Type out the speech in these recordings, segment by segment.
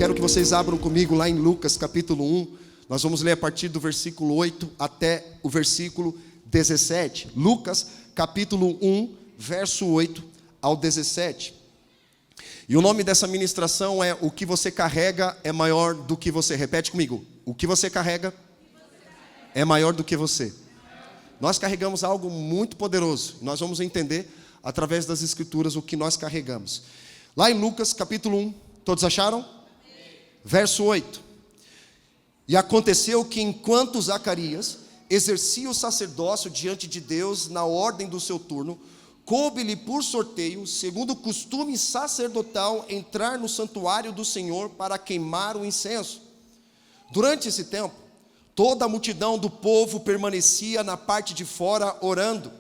quero que vocês abram comigo lá em Lucas capítulo 1. Nós vamos ler a partir do versículo 8 até o versículo 17. Lucas capítulo 1, verso 8 ao 17. E o nome dessa ministração é: o que você carrega é maior do que você. Repete comigo: o que você carrega é maior do que você. Nós carregamos algo muito poderoso. Nós vamos entender através das escrituras o que nós carregamos. Lá em Lucas capítulo 1, todos acharam? Verso 8. E aconteceu que enquanto Zacarias exercia o sacerdócio diante de Deus na ordem do seu turno, coube-lhe por sorteio, segundo o costume sacerdotal, entrar no santuário do Senhor para queimar o incenso. Durante esse tempo, toda a multidão do povo permanecia na parte de fora orando.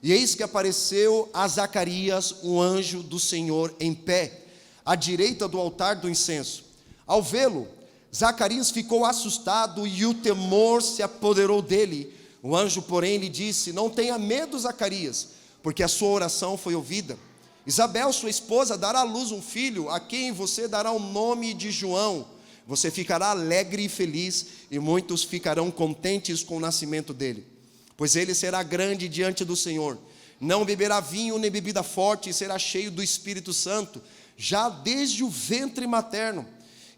E eis que apareceu a Zacarias um anjo do Senhor em pé, à direita do altar do incenso. Ao vê-lo, Zacarias ficou assustado e o temor se apoderou dele. O anjo, porém, lhe disse: não tenha medo, Zacarias, porque a sua oração foi ouvida. Isabel, sua esposa, dará à luz um filho, a quem você dará o nome de João. Você ficará alegre e feliz, e muitos ficarão contentes com o nascimento dele. Pois ele será grande diante do Senhor. Não beberá vinho nem bebida forte, e será cheio do Espírito Santo, já desde o ventre materno.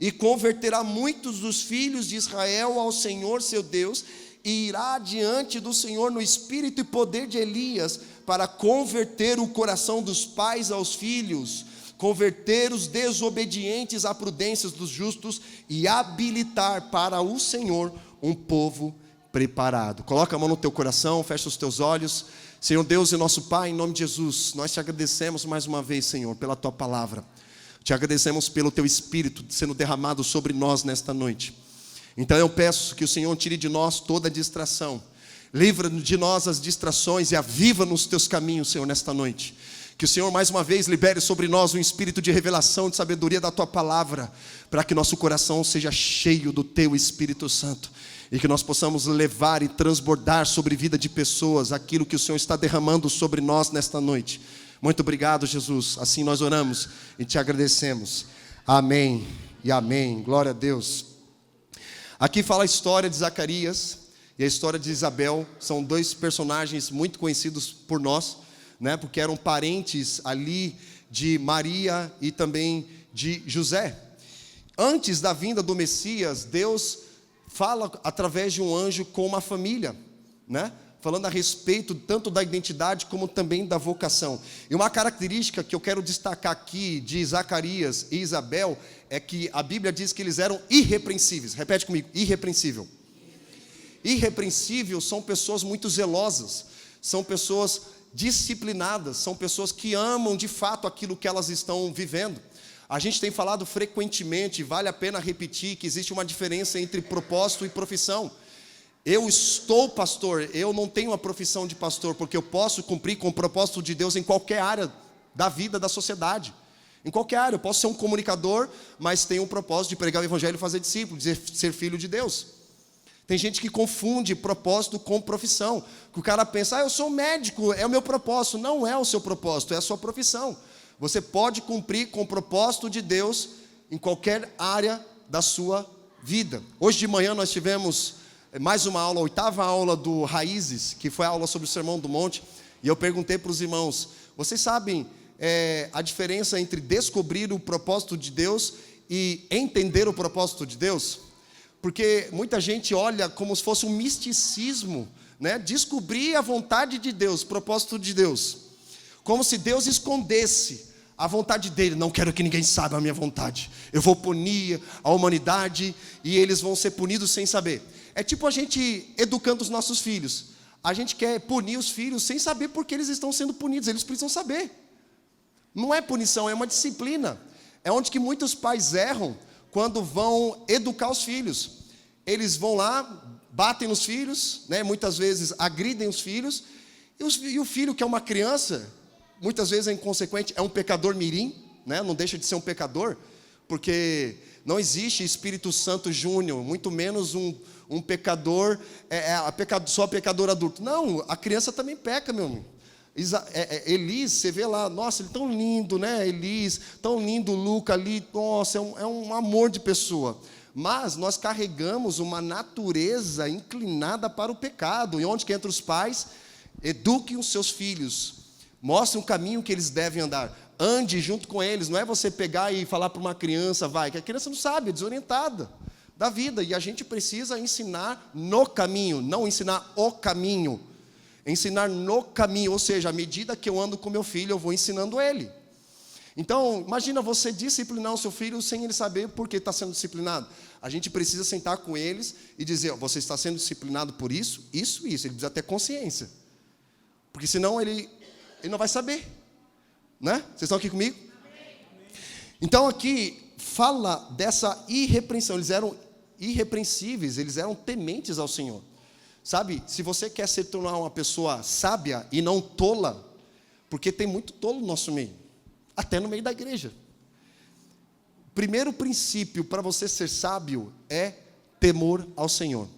E converterá muitos dos filhos de Israel ao Senhor seu Deus, e irá diante do Senhor no espírito e poder de Elias, para converter o coração dos pais aos filhos, converter os desobedientes à prudência dos justos, e habilitar para o Senhor um povo preparado. Coloca a mão no teu coração, fecha os teus olhos. Senhor Deus e nosso Pai, em nome de Jesus, nós te agradecemos mais uma vez, Senhor, pela tua palavra. Te agradecemos pelo teu Espírito sendo derramado sobre nós nesta noite. Então eu peço que o Senhor tire de nós toda distração. Livra de nós as distrações e aviva nos teus caminhos, Senhor, nesta noite. Que o Senhor mais uma vez libere sobre nós um espírito de revelação, de sabedoria da tua palavra, para que nosso coração seja cheio do teu Espírito Santo. E que nós possamos levar e transbordar sobre a vida de pessoas aquilo que o Senhor está derramando sobre nós nesta noite. Muito obrigado, Jesus. Assim nós oramos e te agradecemos. Amém e amém. Glória a Deus. Aqui fala a história de Zacarias e a história de Isabel. São dois personagens muito conhecidos por nós, né? Porque eram parentes ali de Maria e também de José. Antes da vinda do Messias, Deus fala através de um anjo com uma família, né? Falando a respeito tanto da identidade como também da vocação. E uma característica que eu quero destacar aqui de Zacarias e Isabel é que a Bíblia diz que eles eram irrepreensíveis. Repete comigo: irrepreensível. Irrepreensível são pessoas muito zelosas, são pessoas disciplinadas, são pessoas que amam de fato aquilo que elas estão vivendo. A gente tem falado frequentemente, vale a pena repetir, que existe uma diferença entre propósito e profissão. Eu estou pastor, eu não tenho a profissão de pastor, porque eu posso cumprir com o propósito de Deus em qualquer área da vida, da sociedade. Em qualquer área, eu posso ser um comunicador, mas tenho o propósito de pregar o evangelho e fazer discípulo, de ser filho de Deus. Tem gente que confunde propósito com profissão, que o cara pensa: eu sou médico, é o meu propósito. Não é o seu propósito, é a sua profissão. Você pode cumprir com o propósito de Deus em qualquer área da sua vida. Hoje de manhã nós tivemos mais uma aula, a 8ª aula do Raízes, que foi a aula sobre o Sermão do Monte, e eu perguntei para os irmãos: vocês sabem a diferença entre descobrir o propósito de Deus e entender o propósito de Deus? Porque muita gente olha como se fosse um misticismo, né? Descobrir a vontade de Deus, o propósito de Deus, como se Deus escondesse a vontade dele. Não quero que ninguém saiba a minha vontade, eu vou punir a humanidade e eles vão ser punidos sem saber. É tipo a gente educando os nossos filhos. A gente quer punir os filhos sem saber por que eles estão sendo punidos. Eles precisam saber. Não é punição, é uma disciplina. É onde que muitos pais erram quando vão educar os filhos. Eles vão lá, batem nos filhos, né? Muitas vezes agridem os filhos. E o filho, que é uma criança, muitas vezes é inconsequente, é um pecador mirim, né? Não deixa de ser um pecador, porque não existe Espírito Santo Júnior, muito menos um pecador, só pecador adulto. Não, a criança também peca, meu amigo. Elis, você vê lá, nossa, ele é tão lindo, né? Elis, tão lindo, Luca ali, nossa, é um amor de pessoa. Mas nós carregamos uma natureza inclinada para o pecado. E onde que entra os pais? Eduquem os seus filhos, mostrem o caminho que eles devem andar, ande junto com eles. Não é você pegar e falar para uma criança, vai, que a criança não sabe, é desorientada da vida. E a gente precisa ensinar no caminho, não ensinar o caminho. Ensinar no caminho, ou seja, à medida que eu ando com meu filho, eu vou ensinando ele. Então, imagina você disciplinar o seu filho sem ele saber por que está sendo disciplinado. A gente precisa sentar com eles e dizer, você está sendo disciplinado por isso, isso, isso. Ele precisa ter consciência. Porque senão ele não vai saber. Né? Vocês estão aqui comigo? Então aqui fala dessa irrepreensão. Eles eram irrepreensíveis, eles eram tementes ao Senhor. Sabe, se você quer se tornar uma pessoa sábia e não tola, porque tem muito tolo no nosso meio, até no meio da igreja. Primeiro princípio para você ser sábio é temor ao Senhor.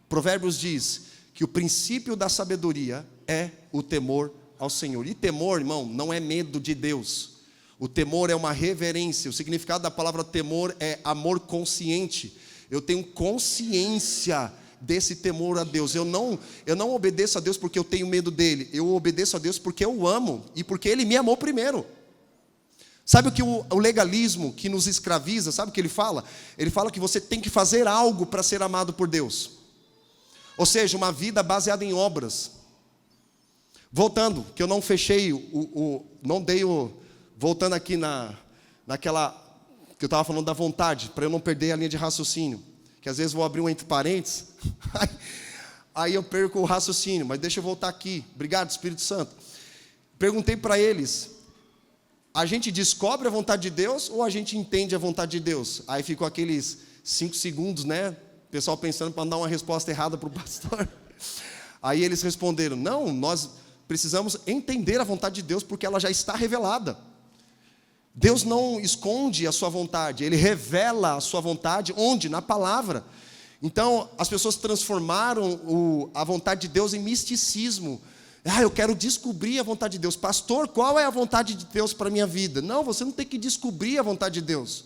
Provérbios diz que o princípio da sabedoria é o temor ao Senhor. E temor, irmão, não é medo de Deus. O temor é uma reverência. O significado da palavra temor é amor consciente. Eu tenho consciência desse temor a Deus. Eu não obedeço a Deus porque eu tenho medo dele. Eu obedeço a Deus porque eu amo e porque ele me amou primeiro. Sabe o que o legalismo que nos escraviza, sabe o que ele fala? Ele fala que você tem que fazer algo para ser amado por Deus. Ou seja, uma vida baseada em obras. Voltando, que eu não fechei, voltando aqui naquela, que eu estava falando da vontade, para eu não perder a linha de raciocínio. Que às vezes vou abrir um entre parênteses, aí eu perco o raciocínio, mas deixa eu voltar aqui. Obrigado, Espírito Santo. Perguntei para eles, a gente descobre a vontade de Deus ou a gente entende a vontade de Deus? Aí ficou aqueles 5 segundos, né? O pessoal pensando para dar uma resposta errada para o pastor. Aí eles responderam, não, nós precisamos entender a vontade de Deus porque ela já está revelada. Deus não esconde a sua vontade, Ele revela a sua vontade, onde? Na palavra. Então, as pessoas transformaram a vontade de Deus em misticismo. Eu quero descobrir a vontade de Deus. Pastor, qual é a vontade de Deus para a minha vida? Não, você não tem que descobrir a vontade de Deus.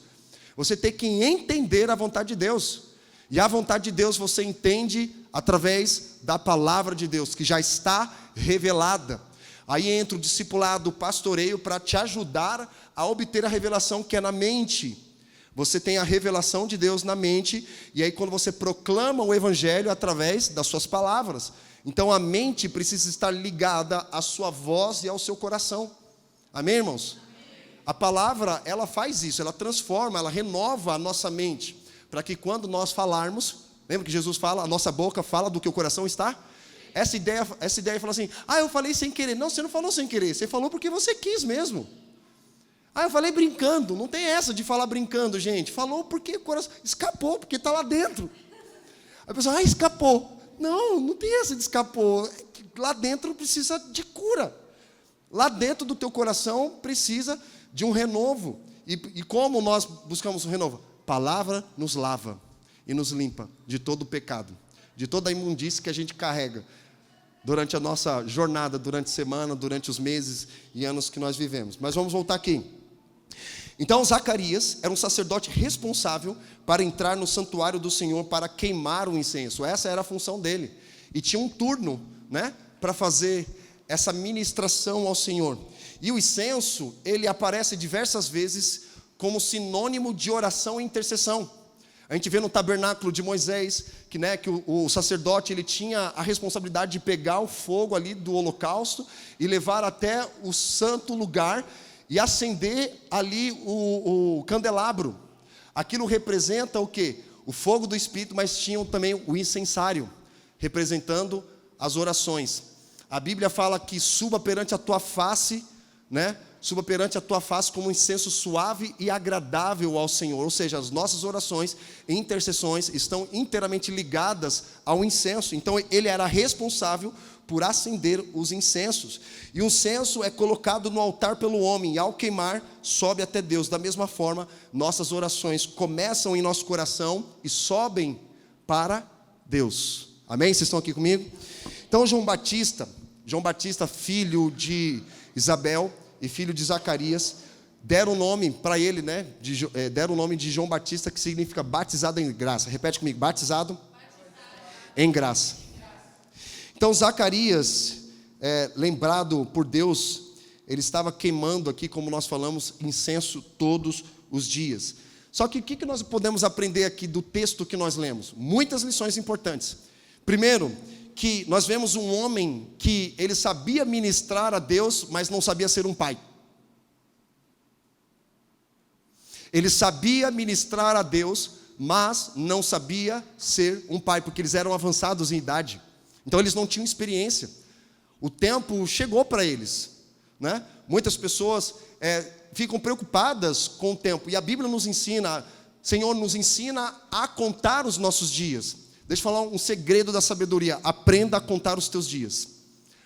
Você tem que entender a vontade de Deus. E a vontade de Deus você entende através da palavra de Deus, que já está revelada. Aí entra o discipulado, o pastoreio, para te ajudar a obter a revelação que é na mente. Você tem a revelação de Deus na mente, e aí quando você proclama o evangelho através das suas palavras. Então a mente precisa estar ligada à sua voz e ao seu coração. Amém, irmãos? A palavra, ela faz isso, ela transforma, ela renova a nossa mente, para que quando nós falarmos, lembra que Jesus fala, a nossa boca fala do que o coração está? Essa ideia fala assim, eu falei sem querer. Não, você não falou sem querer, você falou porque você quis mesmo. Eu falei brincando. Não tem essa de falar brincando, gente. Falou porque o coração escapou, porque está lá dentro. A pessoa, escapou. Não tem essa de escapou. Lá dentro precisa de cura. Lá dentro do teu coração precisa de um renovo. E como nós buscamos um renovo? Palavra nos lava e nos limpa de todo o pecado, de toda a imundície que a gente carrega durante a nossa jornada, durante a semana, durante os meses e anos que nós vivemos. Mas vamos voltar aqui. Então Zacarias era um sacerdote responsável para entrar no santuário do Senhor para queimar o incenso. Essa era a função dele. E tinha um turno, né, para fazer essa ministração ao Senhor. E o incenso, ele aparece diversas vezes como sinônimo de oração e intercessão. A gente vê no tabernáculo de Moisés que o sacerdote ele tinha a responsabilidade de pegar o fogo ali do holocausto e levar até o santo lugar e acender ali o candelabro. Aquilo representa o quê? O fogo do Espírito, mas tinham também o incensário, representando as orações. A Bíblia fala que suba perante a tua face, né? Suba perante a tua face como um incenso suave e agradável ao Senhor. Ou seja, as nossas orações e intercessões estão inteiramente ligadas ao incenso. Então ele era responsável por acender os incensos. E o incenso é colocado no altar pelo homem, e ao queimar, sobe até Deus. Da mesma forma, nossas orações começam em nosso coração e sobem para Deus. Amém? Vocês estão aqui comigo? Então João Batista, João Batista, filho de Isabel e filho de Zacarias, deram o nome para ele, né? Deram o nome de João Batista, que significa batizado em graça. Repete comigo, batizado em graça. Então Zacarias, lembrado por Deus, ele estava queimando aqui, como nós falamos, incenso todos os dias. Só que o que nós podemos aprender aqui do texto que nós lemos? Muitas lições importantes. Primeiro, que nós vemos um homem que ele sabia ministrar a Deus, mas não sabia ser um pai. Ele sabia ministrar a Deus, mas não sabia ser um pai, porque eles eram avançados em idade. Então eles não tinham experiência. O tempo chegou para eles, né? Muitas pessoas ficam preocupadas com o tempo. E a Bíblia nos ensina, Senhor nos ensina a contar os nossos dias. Deixa eu falar um segredo da sabedoria. Aprenda a contar os teus dias.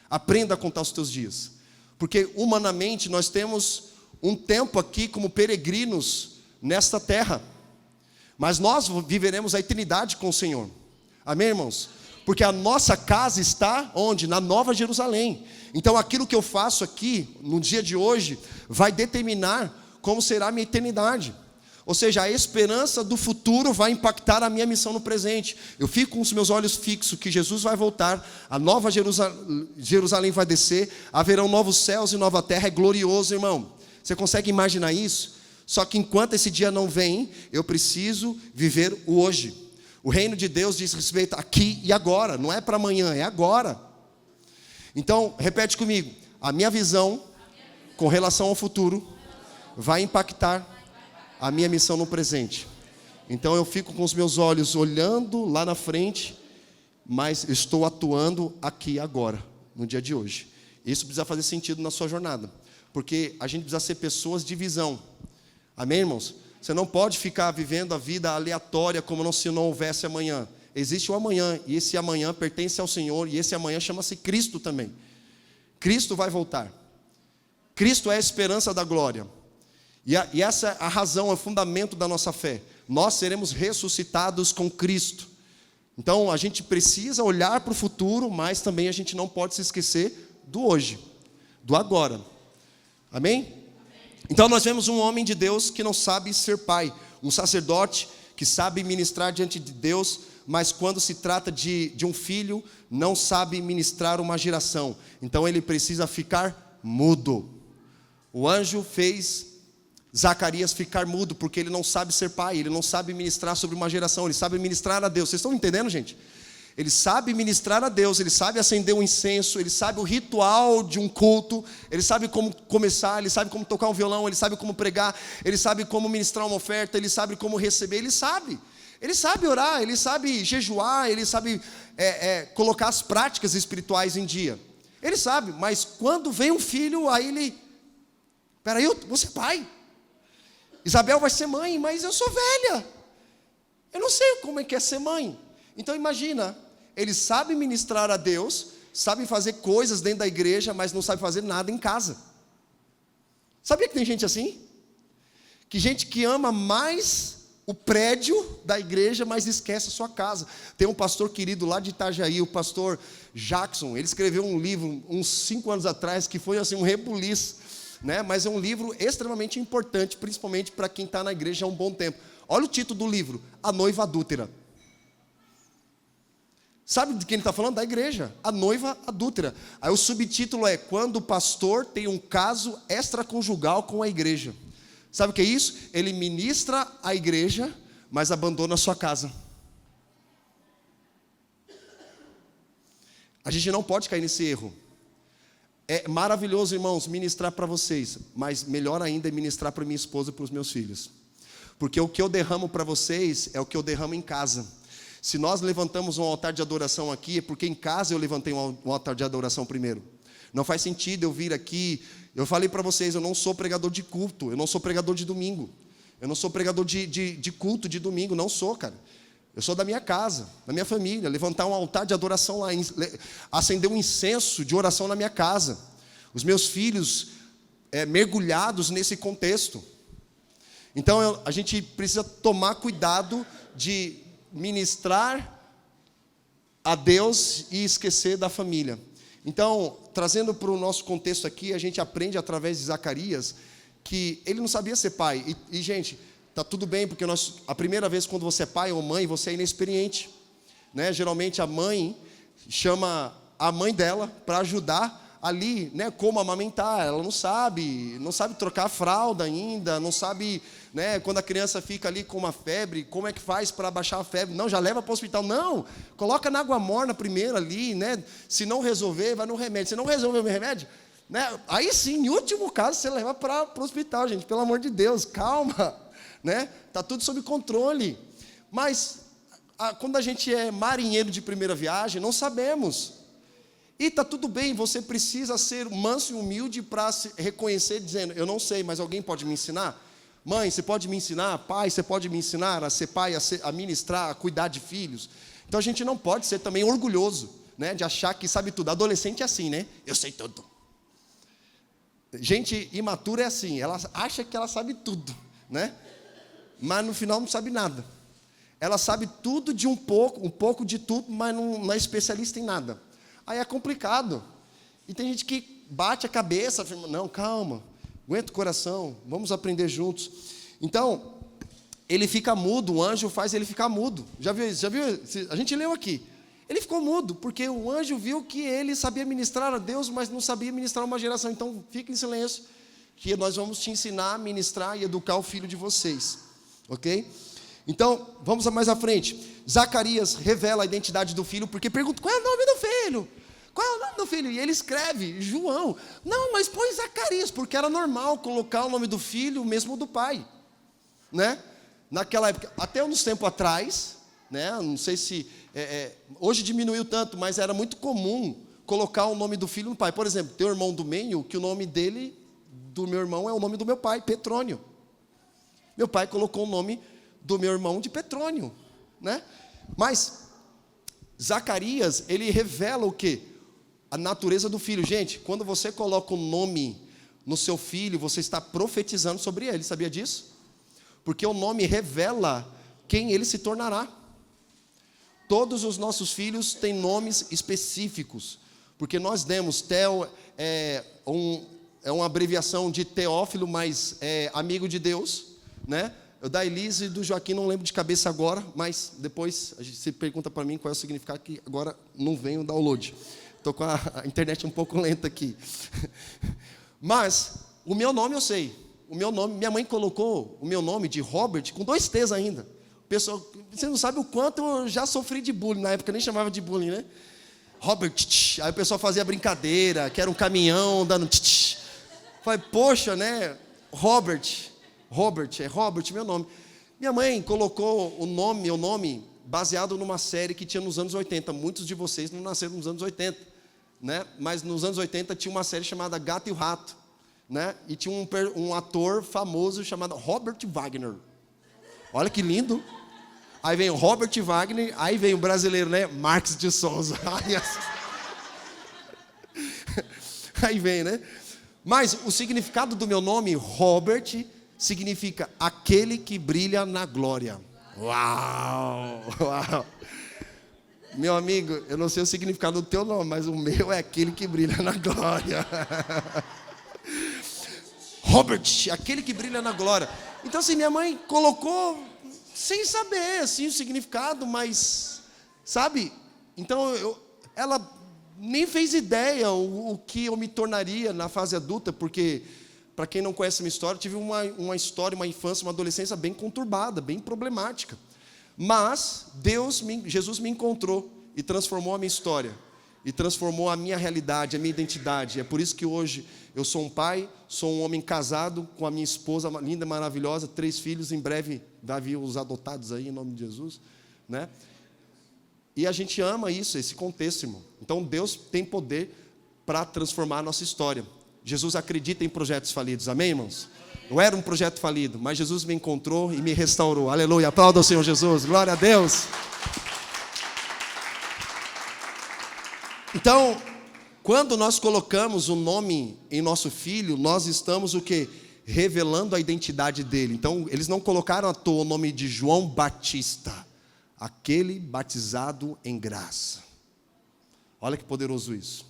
Aprenda a contar os teus dias. Porque humanamente nós temos um tempo aqui como peregrinos nesta terra. Mas nós viveremos a eternidade com o Senhor. Amém, irmãos? Porque a nossa casa está onde? Na Nova Jerusalém. Então aquilo que eu faço aqui, no dia de hoje, vai determinar como será a minha eternidade. Ou seja, a esperança do futuro vai impactar a minha missão no presente. Eu fico com os meus olhos fixos que Jesus vai voltar, a Nova Jerusalém vai descer, haverão novos céus e nova terra, é glorioso, irmão. Você consegue imaginar isso? Só que enquanto esse dia não vem, eu preciso viver o hoje. O reino de Deus diz respeito aqui e agora, não é para amanhã, é agora. Então, repete comigo, a minha visão com relação ao futuro vai impactar a minha missão no presente. Então eu fico com os meus olhos olhando lá na frente, mas estou atuando aqui e agora, no dia de hoje. Isso precisa fazer sentido na sua jornada, porque a gente precisa ser pessoas de visão. Amém, irmãos? Você não pode ficar vivendo a vida aleatória como se não houvesse amanhã. Existe o amanhã, e esse amanhã pertence ao Senhor, e esse amanhã chama-se Cristo também. Cristo vai voltar. Cristo é a esperança da glória. E essa é a razão, é o fundamento da nossa fé. Nós seremos ressuscitados com Cristo. Então a gente precisa olhar para o futuro, mas também a gente não pode se esquecer do hoje, do agora. Amém? Então nós vemos um homem de Deus que não sabe ser pai, um sacerdote que sabe ministrar diante de Deus, mas quando se trata de um filho, não sabe ministrar uma geração. Então ele precisa ficar mudo. O anjo fez Zacarias ficar mudo, porque ele não sabe ser pai, ele não sabe ministrar sobre uma geração, ele sabe ministrar a Deus. Vocês estão entendendo, gente? Ele sabe ministrar a Deus, ele sabe acender um incenso, ele sabe o ritual de um culto, ele sabe como começar, ele sabe como tocar um violão, ele sabe como pregar, ele sabe como ministrar uma oferta, ele sabe como receber, ele sabe orar, ele sabe jejuar, ele sabe colocar as práticas espirituais em dia. Ele sabe, mas quando vem um filho, aí ele, peraí, eu vou ser pai. Isabel vai ser mãe, mas eu sou velha. Eu não sei como é que é ser mãe. Então imagina, ele sabe ministrar a Deus, sabe fazer coisas dentro da igreja, mas não sabe fazer nada em casa. Sabia que tem gente assim? Que gente que ama mais o prédio da igreja, mas esquece a sua casa. Tem um pastor querido lá de Itajaí, o pastor Jackson. Ele escreveu um livro uns 5 anos atrás, que foi assim um rebuliço, né? Mas é um livro extremamente importante, principalmente para quem está na igreja há um bom tempo. Olha o título do livro, A Noiva Adúltera. Sabe de quem ele está falando? Da igreja, a noiva adúltera. Aí o subtítulo é, quando o pastor tem um caso extraconjugal com a igreja. Sabe o que é isso? Ele ministra a igreja, mas abandona a sua casa. A gente não pode cair nesse erro. É maravilhoso, irmãos, ministrar para vocês, mas melhor ainda é ministrar para minha esposa e para os meus filhos. Porque o que eu derramo para vocês é o que eu derramo em casa. Se nós levantamos um altar de adoração aqui, é porque em casa eu levantei um altar de adoração primeiro. Não faz sentido eu vir aqui. Eu falei para vocês, eu não sou pregador de culto, eu não sou pregador de domingo. Eu não sou pregador de culto de domingo, não sou, cara. Eu sou da minha casa, da minha família. Levantar um altar de adoração lá, acender um incenso de oração na minha casa. Os meus filhos mergulhados nesse contexto. Então a gente precisa tomar cuidado de ministrar a Deus e esquecer da família. Então, trazendo para o nosso contexto aqui, a gente aprende através de Zacarias que ele não sabia ser pai. E gente, tá tudo bem, porque a primeira vez quando você é pai ou mãe, você é inexperiente, né? Geralmente a mãe chama a mãe dela para ajudar ali, né, como amamentar. Ela não sabe trocar a fralda ainda, não sabe, né, quando a criança fica ali com uma febre, como é que faz para abaixar a febre? Não, já leva para o hospital. Não, coloca na água morna primeiro ali, né? Se não resolver, vai no remédio. Se não resolver o remédio, né, aí sim, em último caso, você leva para o hospital, gente. Pelo amor de Deus, calma, né? Tá tudo sob controle. Mas quando a gente é marinheiro de primeira viagem, não sabemos. E está tudo bem, você precisa ser manso e humilde para se reconhecer, dizendo, eu não sei, mas alguém pode me ensinar? Mãe, você pode me ensinar? Pai, você pode me ensinar a ser pai, a ministrar, a cuidar de filhos? Então a gente não pode ser também orgulhoso, né, de achar que sabe tudo. Adolescente é assim, né? Eu sei tudo. Gente imatura é assim, ela acha que ela sabe tudo, né? Mas no final não sabe nada. Ela sabe tudo de um pouco de tudo, mas não é especialista em nada. Aí é complicado. E tem gente que bate a cabeça, afirma, não, calma, aguenta o coração, vamos aprender juntos. Então, ele fica mudo, o anjo faz ele ficar mudo. Já viu? A gente leu aqui. Ele ficou mudo, porque o anjo viu que ele sabia ministrar a Deus, mas não sabia ministrar uma geração. Então, fique em silêncio, que nós vamos te ensinar a ministrar e educar o filho de vocês. Ok? Então, vamos mais à frente. Zacarias revela a identidade do filho, porque pergunta, qual é o nome do filho? Qual é o nome do filho? E ele escreve, João. Não, mas põe Zacarias, porque era normal colocar o nome do filho mesmo do pai, né? Naquela época, até uns tempos atrás, né? Não sei se hoje diminuiu tanto, mas era muito comum colocar o nome do filho no pai. Por exemplo, tem o irmão do meio, que o nome dele, do meu irmão, é o nome do meu pai, Petrônio. Meu pai colocou o nome do meu irmão de Petrônio, né? Mas Zacarias, ele revela o quê? A natureza do filho. Gente, quando você coloca o nome no seu filho, você está profetizando sobre ele, sabia disso? Porque o nome revela quem ele se tornará. Todos os nossos filhos têm nomes específicos, porque nós demos, Theo é uma abreviação de Teófilo, mas é amigo de Deus, né? Eu da Elise e do Joaquim não lembro de cabeça agora, mas depois a gente se pergunta para mim qual é o significado, que agora não vem o download. Estou com a internet um pouco lenta aqui. Mas o meu nome eu sei. O meu nome, minha mãe colocou o meu nome de Robert com 2 T's ainda. Pessoal, você não sabe o quanto eu já sofri de bullying. Na época eu nem chamava de bullying, né? Robert, aí o pessoal fazia brincadeira, que era um caminhão dando Falei, poxa, né? Robert, meu nome. Minha mãe colocou o meu nome, baseado numa série que tinha nos anos 80. Muitos de vocês não nasceram nos anos 80, né? Mas nos anos 80 tinha uma série chamada Gato e o Rato, né? E tinha um ator famoso chamado Robert Wagner. Olha que lindo. Aí vem o Robert Wagner, aí vem o brasileiro, né? Marques de Souza. Aí vem, né? Mas o significado do meu nome, Robert, significa aquele que brilha na glória. Uau! Uau! Meu amigo, eu não sei o significado do teu nome, mas o meu é aquele que brilha na glória. Robert, aquele que brilha na glória. Então, assim, minha mãe colocou sem saber, assim, o significado, mas, sabe? Então, ela nem fez ideia o que eu me tornaria na fase adulta, porque, para quem não conhece a minha história, eu tive uma história, uma infância, uma adolescência bem conturbada, bem problemática. Mas Jesus me encontrou e transformou a minha história, e transformou a minha realidade, a minha identidade. É por isso que hoje eu sou um pai, sou um homem casado com a minha esposa linda, maravilhosa, 3 filhos, em breve vai vir os adotados aí, em nome de Jesus, né? E a gente ama isso, esse contexto, irmão. Então Deus tem poder para transformar a nossa história. Jesus acredita em projetos falidos, amém, irmãos? Eu era um projeto falido, mas Jesus me encontrou e me restaurou. Aleluia, aplauda ao Senhor Jesus, glória a Deus. Então, quando nós colocamos o nome em nosso filho, nós estamos o quê? Revelando a identidade dele. Então, eles não colocaram à toa o nome de João Batista, aquele batizado em graça. Olha que poderoso isso.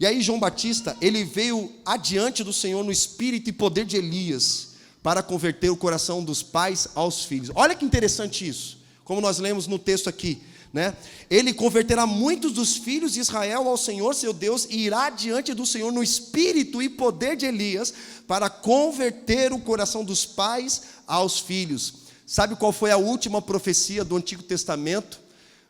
E aí João Batista, ele veio adiante do Senhor no espírito e poder de Elias, para converter o coração dos pais aos filhos. Olha que interessante isso, como nós lemos no texto aqui, né? Ele converterá muitos dos filhos de Israel ao Senhor seu Deus, e irá diante do Senhor no espírito e poder de Elias, para converter o coração dos pais aos filhos. Sabe qual foi a última profecia do Antigo Testamento?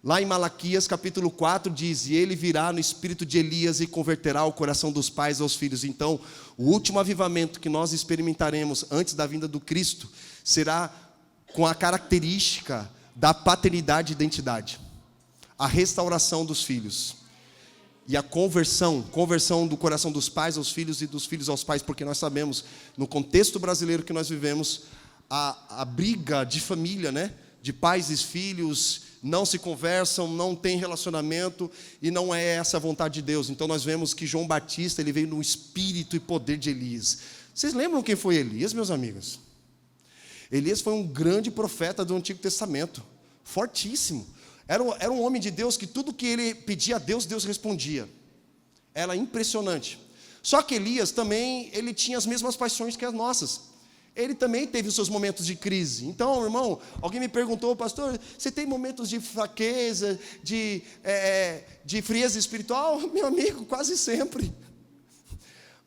Lá em Malaquias capítulo 4 diz: e ele virá no espírito de Elias e converterá o coração dos pais aos filhos. Então, o último avivamento que nós experimentaremos antes da vinda do Cristo será com a característica da paternidade e identidade, a restauração dos filhos e a conversão do coração dos pais aos filhos e dos filhos aos pais, porque nós sabemos, no contexto brasileiro que nós vivemos, a briga de família, né? De pais e filhos não se conversam, não tem relacionamento, e não é essa a vontade de Deus. Então nós vemos que João Batista, ele veio no espírito e poder de Elias. Vocês lembram quem foi Elias, meus amigos? Elias foi um grande profeta do Antigo Testamento, fortíssimo. Era um homem de Deus que tudo que ele pedia a Deus, Deus respondia. Era impressionante. Só que Elias também, ele tinha as mesmas paixões que as nossas. Ele também teve os seus momentos de crise. Então, irmão, alguém me perguntou: pastor, você tem momentos de fraqueza, de frieza espiritual? Meu amigo, quase sempre.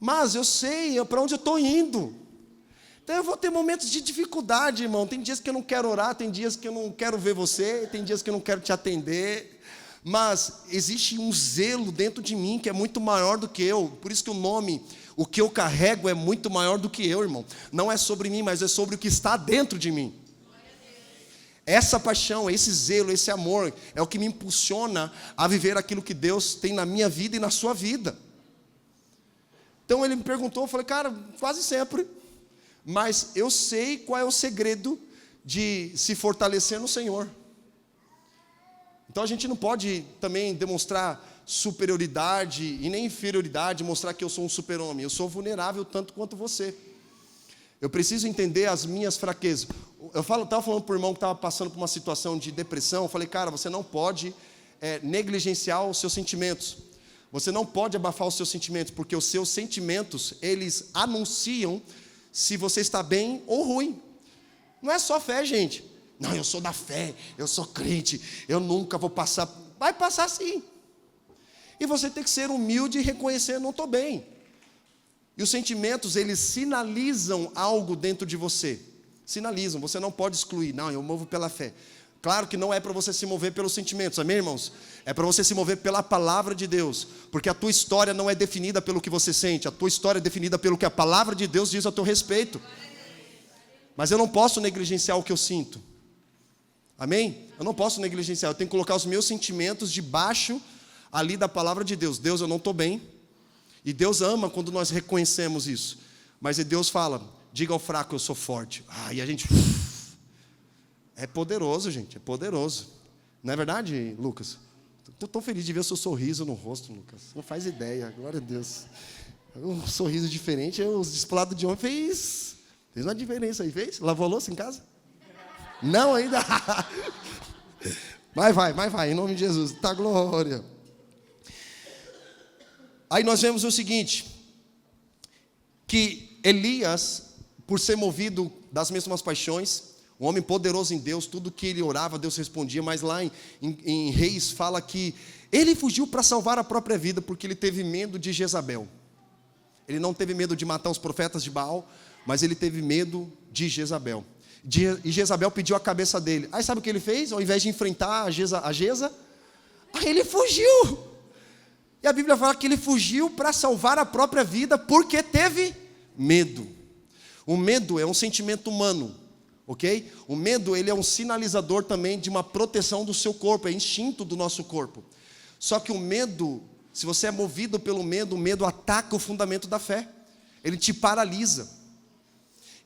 Mas eu sei para onde eu estou indo. Então eu vou ter momentos de dificuldade, irmão. Tem dias que eu não quero orar, tem dias que eu não quero ver você, tem dias que eu não quero te atender. Mas existe um zelo dentro de mim que é muito maior do que eu. Por isso que o nome, o que eu carrego, é muito maior do que eu, irmão. Não é sobre mim, mas é sobre o que está dentro de mim. Essa paixão, esse zelo, esse amor é o que me impulsiona a viver aquilo que Deus tem na minha vida e na sua vida. Então ele me perguntou, eu falei: cara, quase sempre. Mas eu sei qual é o segredo de se fortalecer no Senhor. Então a gente não pode também demonstrar superioridade e nem inferioridade, mostrar que eu sou um super-homem. Eu sou vulnerável tanto quanto você. Eu preciso entender as minhas fraquezas. Eu estava falando para o irmão que estava passando por uma situação de depressão. Eu falei: cara, você não pode negligenciar os seus sentimentos. Você não pode abafar os seus sentimentos, porque os seus sentimentos, eles anunciam se você está bem ou ruim. Não é só fé, gente. Não, eu sou da fé, eu sou crente, eu nunca vou passar. Vai passar sim. E você tem que ser humilde e reconhecer: não estou bem. E os sentimentos, eles sinalizam algo dentro de você. Sinalizam, você não pode excluir. Não, eu movo pela fé. Claro que não é para você se mover pelos sentimentos, amém, irmãos? É para você se mover pela palavra de Deus, porque a tua história não é definida pelo que você sente, a tua história é definida pelo que a palavra de Deus diz a teu respeito. Mas eu não posso negligenciar o que eu sinto, amém? Eu não posso negligenciar, eu tenho que colocar os meus sentimentos debaixo ali da palavra de Deus. Deus, eu não estou bem, e Deus ama quando nós reconhecemos isso, mas Deus fala: diga ao fraco, eu sou forte. E a gente... É poderoso, gente, é poderoso. Não é verdade, Lucas? Estou tão feliz de ver o seu sorriso no rosto, Lucas. Não faz ideia, glória a Deus. Um sorriso diferente, os desplados de ontem fez uma diferença aí, fez? Lavou a louça em casa? Não ainda? Mas vai, em nome de Jesus, tá glória. Aí nós vemos o seguinte, que Elias, por ser movido das mesmas paixões, um homem poderoso em Deus, tudo que ele orava, Deus respondia. Mas lá em Reis fala que ele fugiu para salvar a própria vida, porque ele teve medo de Jezabel. Ele não teve medo de matar os profetas de Baal, mas ele teve medo de Jezabel. E Jezabel pediu a cabeça dele. Aí sabe o que ele fez? Ao invés de enfrentar a Jeza, aí ele fugiu. E a Bíblia fala que ele fugiu para salvar a própria vida, porque teve medo. O medo é um sentimento humano. Ok? O medo, ele é um sinalizador também de uma proteção do seu corpo, é instinto do nosso corpo. Só que o medo, se você é movido pelo medo, o medo ataca o fundamento da fé. Ele te paralisa.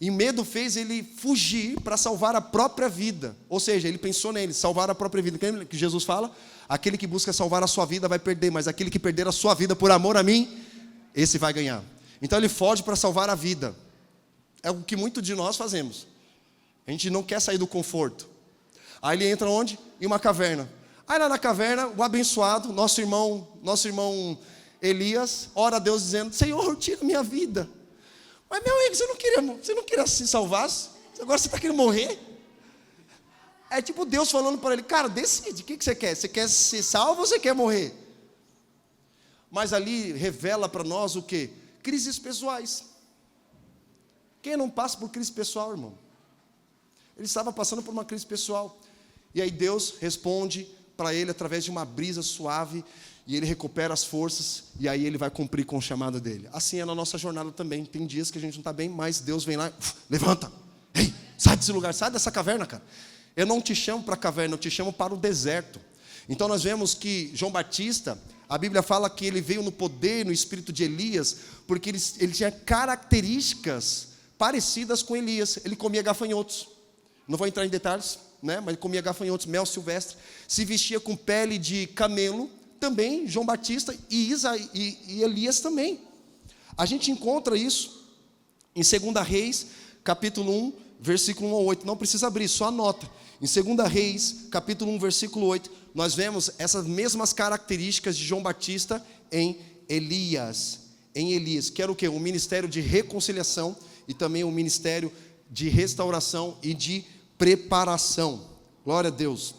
E o medo fez ele fugir para salvar a própria vida. Ou seja, ele pensou nele, salvar a própria vida. Lembra que Jesus fala? Aquele que busca salvar a sua vida vai perder, mas aquele que perder a sua vida por amor a mim, esse vai ganhar. Então ele foge para salvar a vida. É o que muitos de nós fazemos. A gente não quer sair do conforto. Aí ele entra onde? Em uma caverna. Aí lá na caverna, o abençoado, nosso irmão Elias ora a Deus dizendo: Senhor, tira minha vida. Mas meu amigo, você não queria se salvar? Agora você está querendo morrer? É tipo Deus falando para ele: cara, decide, o que você quer? Você quer ser salvo ou você quer morrer? Mas ali revela para nós o quê? Crises pessoais. Quem não passa por crise pessoal, irmão? Ele estava passando por uma crise pessoal. E aí Deus responde para ele através de uma brisa suave, e ele recupera as forças, e aí ele vai cumprir com o chamado dele. Assim é na nossa jornada também. Tem dias que a gente não está bem, mas Deus vem lá, levanta, ei, sai desse lugar, sai dessa caverna, cara. Eu não te chamo para a caverna, eu te chamo para o deserto. Então nós vemos que João Batista, a Bíblia fala que ele veio no poder, no espírito de Elias, porque ele tinha características parecidas com Elias. Ele comia gafanhotos, não vou entrar em detalhes, né? Mas ele comia gafanhotos, mel silvestre, se vestia com pele de camelo, também João Batista e Elias também. A gente encontra isso em 2 Reis, capítulo 1, versículo 1 a 8, não precisa abrir, só anota. Em 2 Reis, capítulo 1, versículo 8, nós vemos essas mesmas características de João Batista em Elias. Em Elias, que era o quê? Um ministério de reconciliação e também um ministério de restauração e de preparação. Glória a Deus.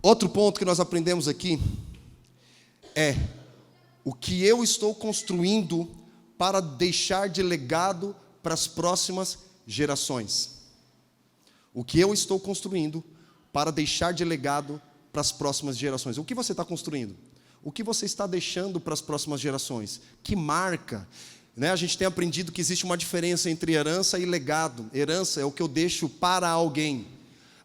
Outro ponto que nós aprendemos aqui é o que eu estou construindo para deixar de legado para as próximas gerações. O que eu estou construindo para deixar de legado para as próximas gerações. O que você está construindo? O que você está deixando para as próximas gerações? Que marca? A gente tem aprendido que existe uma diferença entre herança e legado. Herança é o que eu deixo para alguém.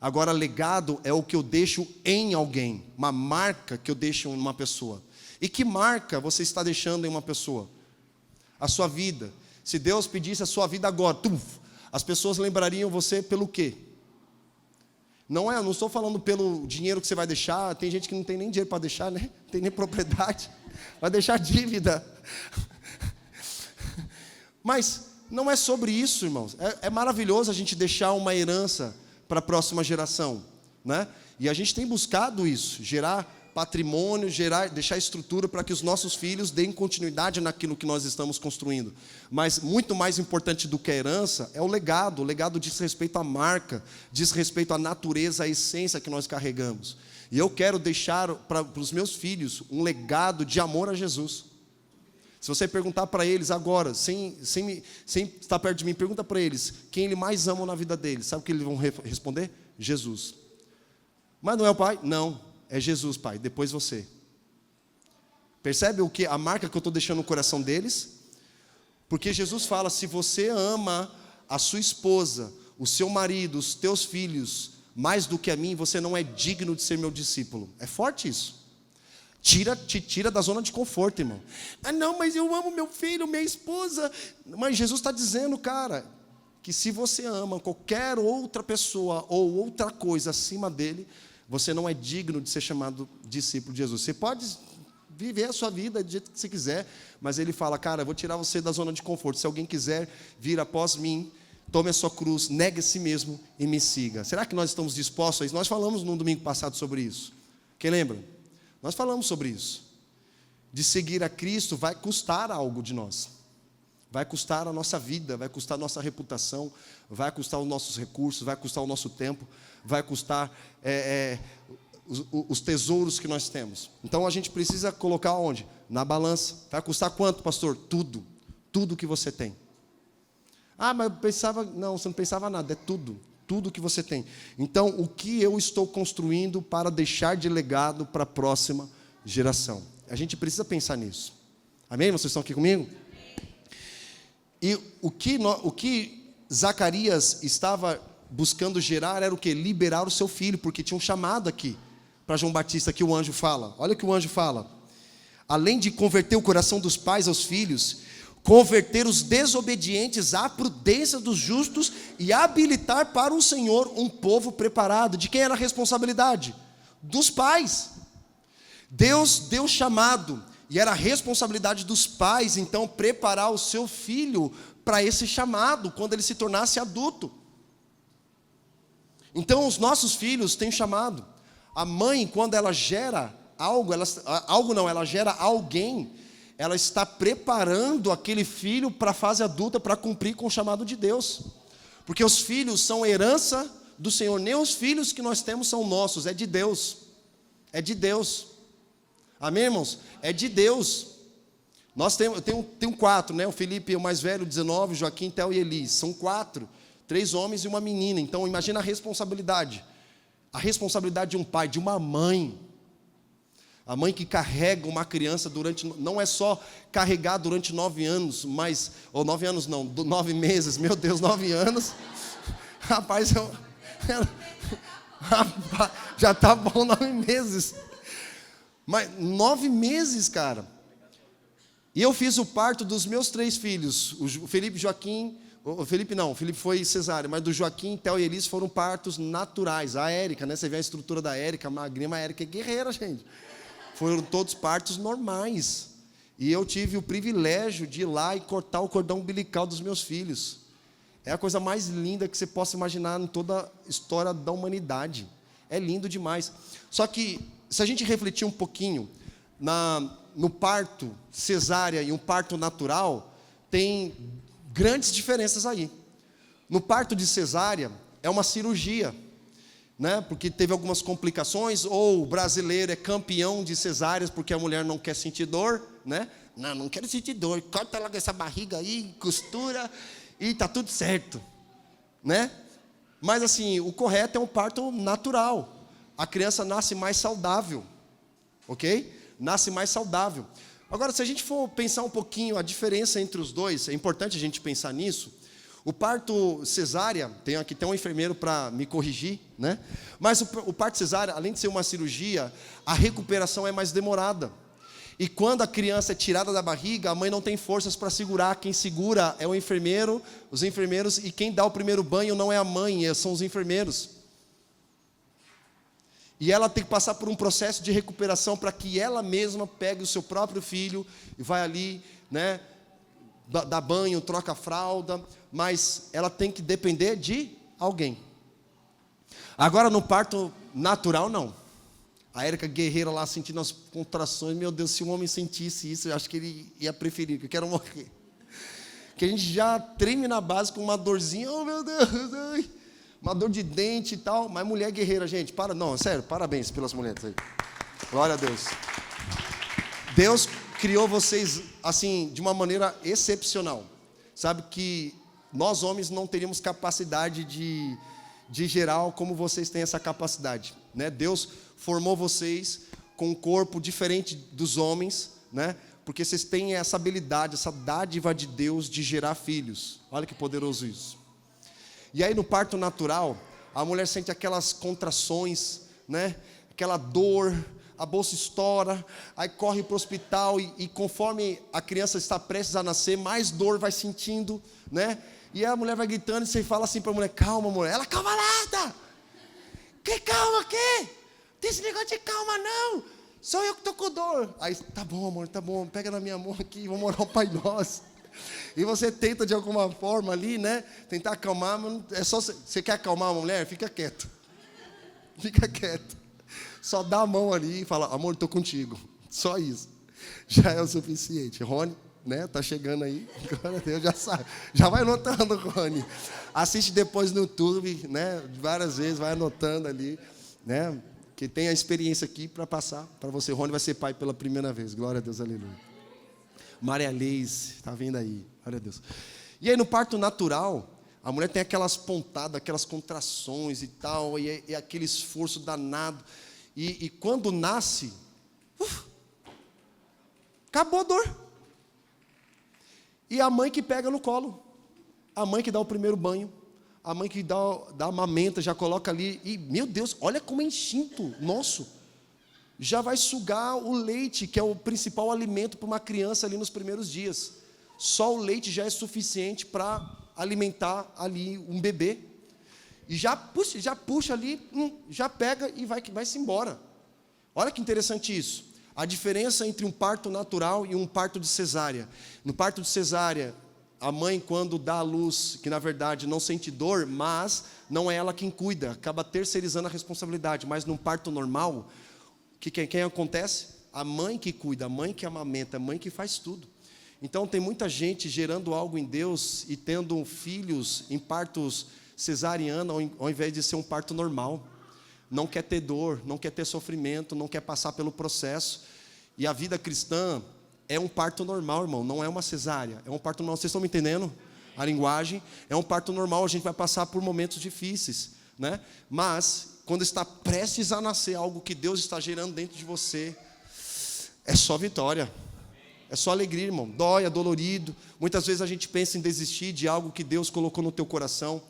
Agora, legado é o que eu deixo em alguém. Uma marca que eu deixo em uma pessoa. E que marca você está deixando em uma pessoa? A sua vida. Se Deus pedisse a sua vida agora, as pessoas lembrariam você pelo quê? Não estou falando pelo dinheiro que você vai deixar. Tem gente que não tem nem dinheiro para deixar, né? Não tem nem propriedade. Vai deixar dívida. Mas não é sobre isso, irmãos. É maravilhoso a gente deixar uma herança para a próxima geração, né? E a gente tem buscado isso, gerar patrimônio, deixar estrutura para que os nossos filhos deem continuidade naquilo que nós estamos construindo. Mas muito mais importante do que a herança é o legado. O legado diz respeito à marca, diz respeito à natureza, à essência que nós carregamos. E eu quero deixar para os meus filhos um legado de amor a Jesus. Se você perguntar para eles agora, sem estar perto de mim, pergunta para eles quem ele mais ama na vida deles. Sabe o que eles vão responder? Jesus. Mas não é o pai? Não, é Jesus, pai, depois você. Percebe a marca que eu estou deixando no coração deles? Porque Jesus fala: se você ama a sua esposa, o seu marido, os teus filhos, mais do que a mim, você não é digno de ser meu discípulo. É forte isso. Te tira da zona de conforto, irmão. Não, mas eu amo meu filho, minha esposa. Mas Jesus está dizendo, cara, que se você ama qualquer outra pessoa ou outra coisa acima dele, você não é digno de ser chamado discípulo de Jesus. Você pode viver a sua vida do jeito que você quiser, mas ele fala: cara, eu vou tirar você da zona de conforto. Se alguém quiser vir após mim, tome a sua cruz, negue a si mesmo e me siga. Será que nós estamos dispostos a isso? Nós falamos no domingo passado sobre isso. Quem lembra? Nós falamos sobre isso. De seguir a Cristo vai custar algo de nós. Vai custar a nossa vida, vai custar a nossa reputação, vai custar os nossos recursos, vai custar o nosso tempo, vai custar os tesouros que nós temos. Então a gente precisa colocar onde? Na balança. Vai custar quanto, pastor? Tudo. Tudo que você tem. Mas eu pensava... Não, você não pensava nada, é tudo. Tudo que você tem. Então, o que eu estou construindo para deixar de legado para a próxima geração? A gente precisa pensar nisso. Amém? Vocês estão aqui comigo? E o que Zacarias estava buscando gerar era o quê? Liberar o seu filho, porque tinha um chamado aqui para João Batista que o anjo fala. Olha o que o anjo fala. Além de converter o coração dos pais aos filhos, converter os desobedientes à prudência dos justos e habilitar para o Senhor um povo preparado. De quem era a responsabilidade? Dos pais. Deus deu chamado, e era a responsabilidade dos pais, então, preparar o seu filho para esse chamado, quando ele se tornasse adulto. Então, os nossos filhos têm chamado. A mãe, quando ela gera ela gera alguém. Ela está preparando aquele filho para a fase adulta, para cumprir com o chamado de Deus. Porque os filhos são herança do Senhor. Nem os filhos que nós temos são nossos, é de Deus. É de Deus. Amém, irmãos? É de Deus. Eu tenho 4, né? O Felipe, o mais velho, 19, Joaquim, Theo e Elis. São 4, 3 homens e uma menina. Então, imagina a responsabilidade. A responsabilidade de um pai, de uma mãe. A mãe que carrega uma criança não é só carregar durante 9 anos, ou 9 anos não, 9 meses, meu Deus, 9 anos. Rapaz, já tá bom 9 meses. Mas 9 meses, cara. E eu fiz o parto dos meus 3 filhos, o Felipe, Joaquim, o Felipe foi cesárea, mas do Joaquim, Theo e Elis foram partos naturais. A Érica, né? Você vê a estrutura da Érica, magrinha, mas a Érica é guerreira, gente. Foram todos partos normais. E eu tive o privilégio de ir lá e cortar o cordão umbilical dos meus filhos. É a coisa mais linda que você possa imaginar em toda a história da humanidade. É lindo demais. Só que, se a gente refletir um pouquinho no parto cesárea e um parto natural, tem grandes diferenças aí. No parto de cesárea, é uma cirurgia, né? Porque teve algumas complicações, ou o brasileiro é campeão de cesáreas porque a mulher não quer sentir dor, né? Não quero sentir dor, corta logo essa barriga aí, costura e está tudo certo, né? Mas assim, o correto é um parto natural. A criança nasce mais saudável, ok? Nasce mais saudável. Agora, se a gente for pensar um pouquinho a diferença entre os dois, é importante a gente pensar nisso. O parto cesárea, aqui tem um enfermeiro para me corrigir, né? Mas o parto cesárea, além de ser uma cirurgia, a recuperação é mais demorada. E quando a criança é tirada da barriga, a mãe não tem forças para segurar. Quem segura é o enfermeiro, os enfermeiros, e quem dá o primeiro banho não é a mãe, são os enfermeiros. E ela tem que passar por um processo de recuperação para que ela mesma pegue o seu próprio filho e vai ali, né? Dá banho, troca a fralda, mas ela tem que depender de alguém. Agora, no parto natural, não. A Érica guerreira lá, sentindo as contrações, meu Deus, se um homem sentisse isso, eu acho que ele ia preferir, que eu quero morrer. Que a gente já treme na base com uma dorzinha, oh meu Deus, ai, uma dor de dente e tal, mas mulher guerreira, gente, sério, parabéns pelas mulheres aí. Glória a Deus. Deus criou vocês, assim, de uma maneira excepcional. Sabe que nós homens não teríamos capacidade de gerar como vocês têm essa capacidade, né? Deus formou vocês com um corpo diferente dos homens, né? Porque vocês têm essa habilidade, essa dádiva de Deus de gerar filhos. Olha que poderoso isso. E aí no parto natural, a mulher sente aquelas contrações, né? Aquela dor, a bolsa estoura, aí corre para o hospital e conforme a criança está prestes a nascer, mais dor vai sentindo, né? E a mulher vai gritando e você fala assim para a mulher, calma mulher. Ela, calma nada. Que calma, que? Tem esse negócio de calma não. Sou eu que estou com dor. Aí, tá bom amor, tá bom, pega na minha mão aqui, vamos orar ao Pai Nosso. E você tenta de alguma forma ali, né? Tentar acalmar, mas é só você quer acalmar a mulher? Fica quieto. Fica quieto. Só dá a mão ali e fala, amor, estou contigo. Só isso. Já é o suficiente. Rony, né? Tá chegando aí. Glória a Deus, já sabe. Já vai anotando, Rony. Assiste depois no YouTube, né? Várias vezes, vai anotando ali, né? Que tem a experiência aqui para passar para você. Rony vai ser pai pela primeira vez. Glória a Deus, aleluia. Maria Leis, está vindo aí. Glória a Deus. E aí no parto natural, a mulher tem aquelas pontadas, aquelas contrações e tal, e aquele esforço danado. E quando nasce, acabou a dor. E a mãe que pega no colo, a mãe que dá o primeiro banho, a mãe que dá a amamenta, já coloca ali, e meu Deus, olha como é instinto nosso, já vai sugar o leite, que é o principal alimento para uma criança ali nos primeiros dias. Só o leite já é suficiente para alimentar ali um bebê. E já puxa ali, já pega e vai-se embora. Olha que interessante isso. A diferença entre um parto natural e um parto de cesárea. No parto de cesárea, a mãe, quando dá à luz, que na verdade não sente dor, mas não é ela quem cuida, acaba terceirizando a responsabilidade. Mas num parto normal, quem acontece? A mãe que cuida, a mãe que amamenta, a mãe que faz tudo. Então tem muita gente gerando algo em Deus e tendo filhos em partos cesariana ao invés de ser um parto normal. Não quer ter dor, não quer ter sofrimento, não quer passar pelo processo. E a vida cristã é um parto normal, irmão, não é uma cesárea, é um parto normal. Vocês estão me entendendo? A linguagem é um parto normal, a gente vai passar por momentos difíceis, né? Mas quando está prestes a nascer algo que Deus está gerando dentro de você, é só vitória. É só alegria, irmão. Dói, é dolorido. Muitas vezes a gente pensa em desistir de algo que Deus colocou no teu coração,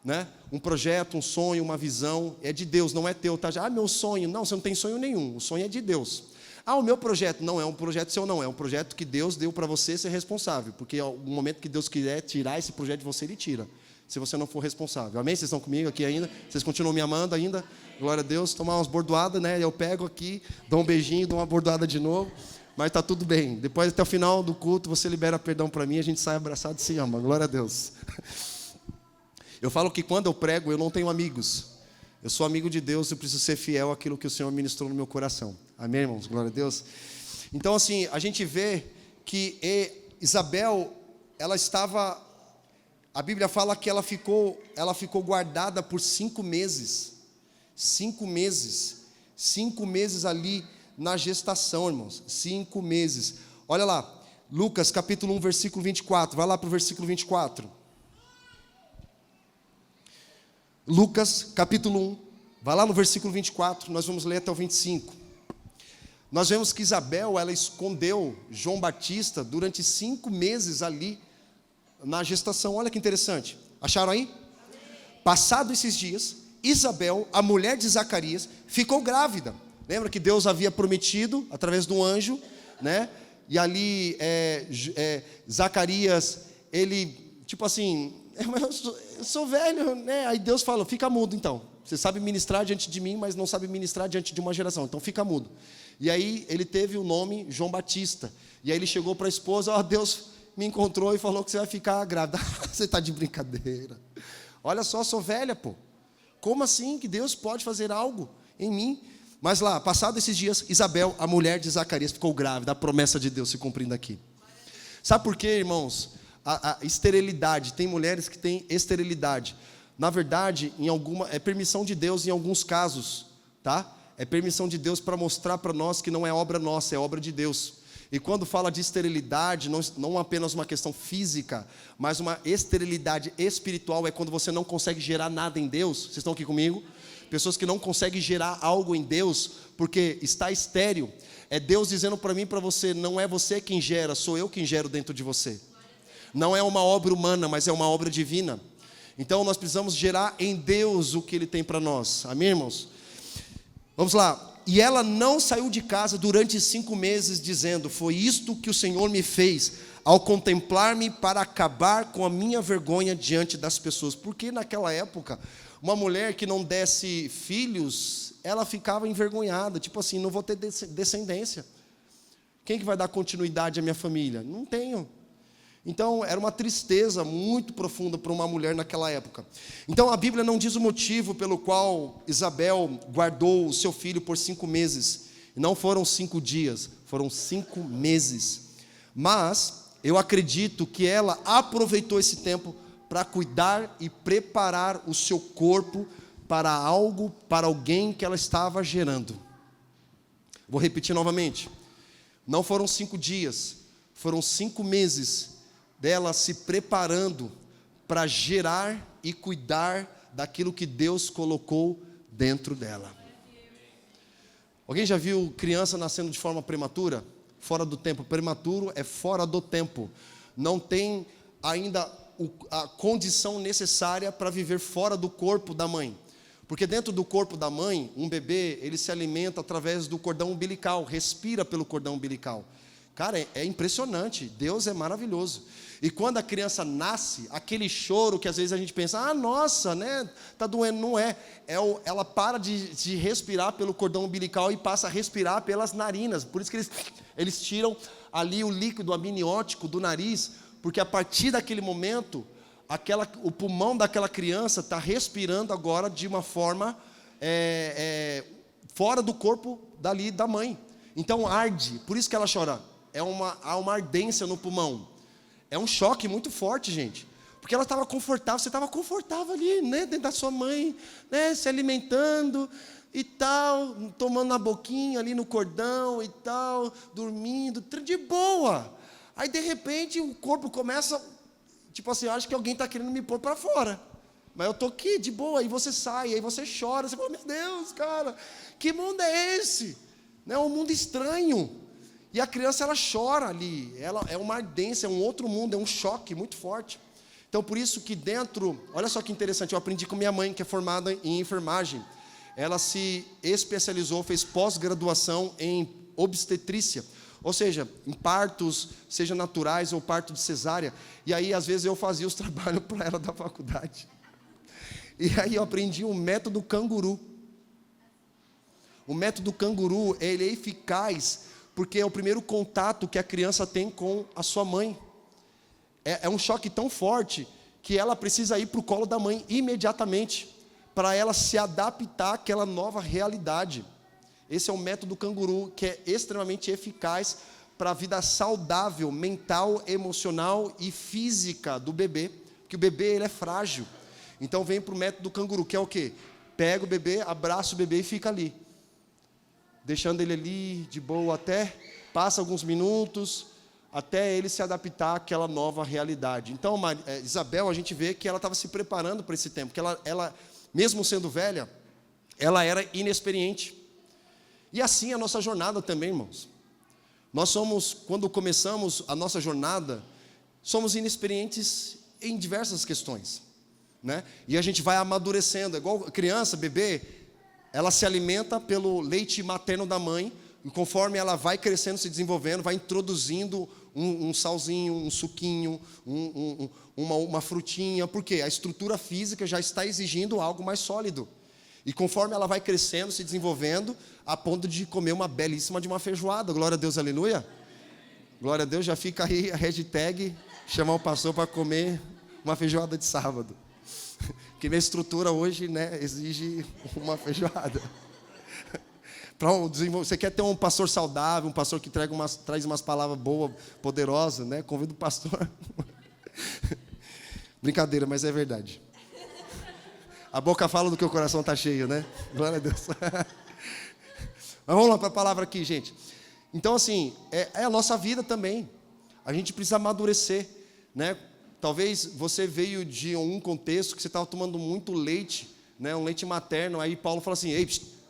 né? Um projeto, um sonho, uma visão, é de Deus, não é teu, tá? Meu sonho, não, você não tem sonho nenhum, o sonho é de Deus. O meu projeto, não é um projeto seu, não, é um projeto que Deus deu para você ser responsável, porque no momento que Deus quiser tirar esse projeto de você, Ele tira, se você não for responsável. Amém? Vocês estão comigo aqui ainda? Vocês continuam me amando ainda? Glória a Deus. Tomar umas bordoadas, né? Eu pego aqui, dou um beijinho, dou uma bordoada de novo, mas está tudo bem. Depois, até o final do culto, você libera perdão para mim, a gente sai abraçado e se ama. Glória a Deus. Eu falo que quando eu prego, eu não tenho amigos. Eu sou amigo de Deus, eu preciso ser fiel àquilo que o Senhor ministrou no meu coração. Amém, irmãos? Glória a Deus. Então, assim, a gente vê que Isabel, ela estava... A Bíblia fala que ela ficou guardada por 5 meses. 5 meses. 5 meses ali na gestação, irmãos. 5 meses. Olha lá, Lucas capítulo 1, versículo 24. Vai lá para o versículo 24. Lucas, capítulo 1, vai lá no versículo 24, nós vamos ler até o 25. Nós vemos que Isabel, ela escondeu João Batista durante 5 meses ali na gestação. Olha que interessante. Acharam aí? Passado esses dias, Isabel, a mulher de Zacarias, ficou grávida. Lembra que Deus havia prometido, através do anjo, né? E ali, Zacarias, ele, tipo assim... Eu sou velho, né? Aí Deus falou, fica mudo então. Você sabe ministrar diante de mim, mas não sabe ministrar diante de uma geração. Então fica mudo. E aí ele teve o nome João Batista. E aí ele chegou para a esposa, Deus me encontrou e falou que você vai ficar grávida. Você está de brincadeira. Olha só, sou velha, pô. Como assim que Deus pode fazer algo em mim? Mas lá, passado esses dias, Isabel, a mulher de Zacarias, ficou grávida. A promessa de Deus se cumprindo aqui. Sabe por quê, irmãos? A esterilidade, tem mulheres que têm esterilidade. Na verdade, é permissão de Deus em alguns casos, tá? É permissão de Deus para mostrar para nós que não é obra nossa, é obra de Deus. E quando fala de esterilidade, não apenas uma questão física, mas uma esterilidade espiritual, é quando você não consegue gerar nada em Deus. Vocês estão aqui comigo? Pessoas que não conseguem gerar algo em Deus, porque está estéril. É Deus dizendo para mim e para você, não é você quem gera, sou eu quem gero dentro de você. Não é uma obra humana, mas é uma obra divina. Então nós precisamos gerar em Deus o que Ele tem para nós. Amém, irmãos? Vamos lá. E ela não saiu de casa durante 5 meses, dizendo, foi isto que o Senhor me fez, ao contemplar-me para acabar com a minha vergonha diante das pessoas. Porque naquela época, uma mulher que não desse filhos, ela ficava envergonhada. Tipo assim, não vou ter descendência. Quem que vai dar continuidade à minha família? Não tenho. Então, era uma tristeza muito profunda para uma mulher naquela época. Então, a Bíblia não diz o motivo pelo qual Isabel guardou o seu filho por 5 meses. Não foram 5 dias, foram 5 meses. Mas, eu acredito que ela aproveitou esse tempo para cuidar e preparar o seu corpo para algo, para alguém que ela estava gerando. Vou repetir novamente. Não foram 5 dias, foram 5 meses dela se preparando para gerar e cuidar daquilo que Deus colocou dentro dela. Alguém já viu criança nascendo de forma prematura? Fora do tempo. Prematuro é fora do tempo. Não tem ainda a condição necessária para viver fora do corpo da mãe. Porque dentro do corpo da mãe, um bebê, ele se alimenta através do cordão umbilical, respira pelo cordão umbilical. Cara, é impressionante, Deus é maravilhoso. E quando a criança nasce, aquele choro que às vezes a gente pensa, nossa, né, tá doendo, não é. Ela para de respirar pelo cordão umbilical e passa a respirar pelas narinas. Por isso que eles tiram ali o líquido amniótico do nariz, porque a partir daquele momento, o pulmão daquela criança está respirando agora de uma forma fora do corpo dali da mãe. Então arde, por isso que ela chora. Há uma ardência no pulmão. É um choque muito forte, gente. Porque ela estava confortável, você estava confortável ali, né, dentro da sua mãe, né, se alimentando e tal, tomando na boquinha ali no cordão e tal, dormindo, de boa. Aí de repente o corpo começa, tipo assim, eu acho que alguém está querendo me pôr para fora. Mas eu estou aqui de boa, aí você sai, aí você chora, você fala, meu Deus, cara, que mundo é esse? É um mundo estranho. E a criança, ela chora ali, ela é uma ardência, é um outro mundo, é um choque muito forte. Então, por isso que dentro, olha só que interessante, eu aprendi com minha mãe, que é formada em enfermagem. Ela se especializou, fez pós-graduação em obstetrícia. Ou seja, em partos, seja naturais ou parto de cesárea. E aí, às vezes, eu fazia os trabalhos para ela da faculdade. E aí eu aprendi o método canguru. O método canguru, ele é eficaz, porque é o primeiro contato que a criança tem com a sua mãe. É um choque tão forte que ela precisa ir para o colo da mãe imediatamente, para ela se adaptar àquela nova realidade. Esse é o método canguru, que é extremamente eficaz para a vida saudável, mental, emocional e física do bebê, porque o bebê, ele é frágil. Então vem para o método canguru, que é o quê? Pega o bebê, abraça o bebê e fica ali, deixando ele ali de boa até, passa alguns minutos, até ele se adaptar àquela nova realidade. Então, Isabel, a gente vê que ela estava se preparando para esse tempo, que ela, mesmo sendo velha, ela era inexperiente. E assim a nossa jornada também, irmãos. Nós somos, quando começamos a nossa jornada, somos inexperientes em diversas questões, né? E a gente vai amadurecendo, igual criança, bebê, ela se alimenta pelo leite materno da mãe, e conforme ela vai crescendo, se desenvolvendo, vai introduzindo um salzinho, um suquinho, uma frutinha, porque a estrutura física já está exigindo algo mais sólido. E conforme ela vai crescendo, se desenvolvendo, a ponto de comer uma belíssima de uma feijoada. Glória a Deus, aleluia. Glória a Deus, já fica aí a hashtag, chamar o pastor para comer uma feijoada de sábado. Porque minha estrutura hoje, né, exige uma feijoada. Você quer ter um pastor saudável, um pastor que traz umas palavras boas, poderosas, né? Convido o pastor. Brincadeira, mas é verdade. A boca fala do que o coração está cheio, né? Glória a Deus. Mas vamos lá para a palavra aqui, gente. Então, assim, é a nossa vida também. A gente precisa amadurecer, né? Talvez você veio de um contexto que você estava tomando muito leite, né? Um leite materno. Aí Paulo fala assim, ei,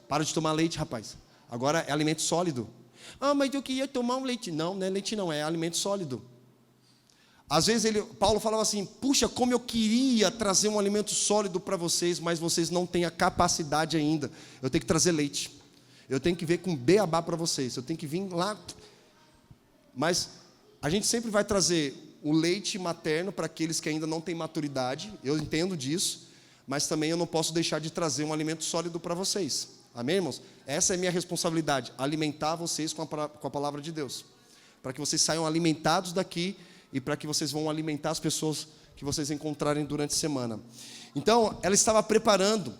para de tomar leite, rapaz. Agora é alimento sólido. Ah, mas eu queria tomar um leite. Não, não é leite não, é alimento sólido. Às vezes Paulo falava assim, puxa, como eu queria trazer um alimento sólido para vocês, mas vocês não têm a capacidade ainda. Eu tenho que trazer leite. Eu tenho que ver com beabá para vocês. Eu tenho que vir lá. Mas a gente sempre vai trazer o leite materno para aqueles que ainda não têm maturidade. Eu entendo disso. Mas também eu não posso deixar de trazer um alimento sólido para vocês. Amém, irmãos? Essa é a minha responsabilidade, alimentar vocês com a palavra de Deus. Para que vocês saiam alimentados daqui e para que vocês vão alimentar as pessoas que vocês encontrarem durante a semana. Então, ela estava preparando.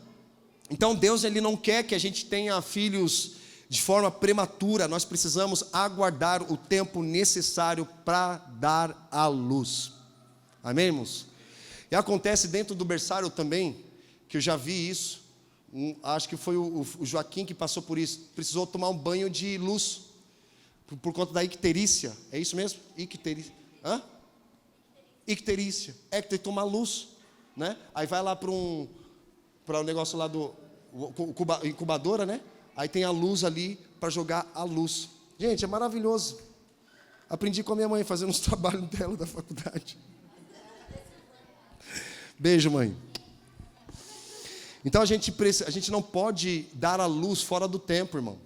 Então, Deus, Ele não quer que a gente tenha filhos de forma prematura. Nós precisamos aguardar o tempo necessário para dar à luz. Amém, irmãos? E acontece dentro do berçário também, que eu já vi isso. Acho que foi o Joaquim que passou por isso. Precisou tomar um banho de luz por conta da icterícia. É isso mesmo? Icterícia. Hã? Icterícia. É que tem que tomar luz, né? Aí vai lá para um negócio lá do incubadora, né? Aí tem a luz ali para jogar a luz. Gente, é maravilhoso. Aprendi com a minha mãe fazendo uns trabalhos dela da faculdade. Beijo, mãe. Então a gente não pode dar a luz fora do tempo, irmão.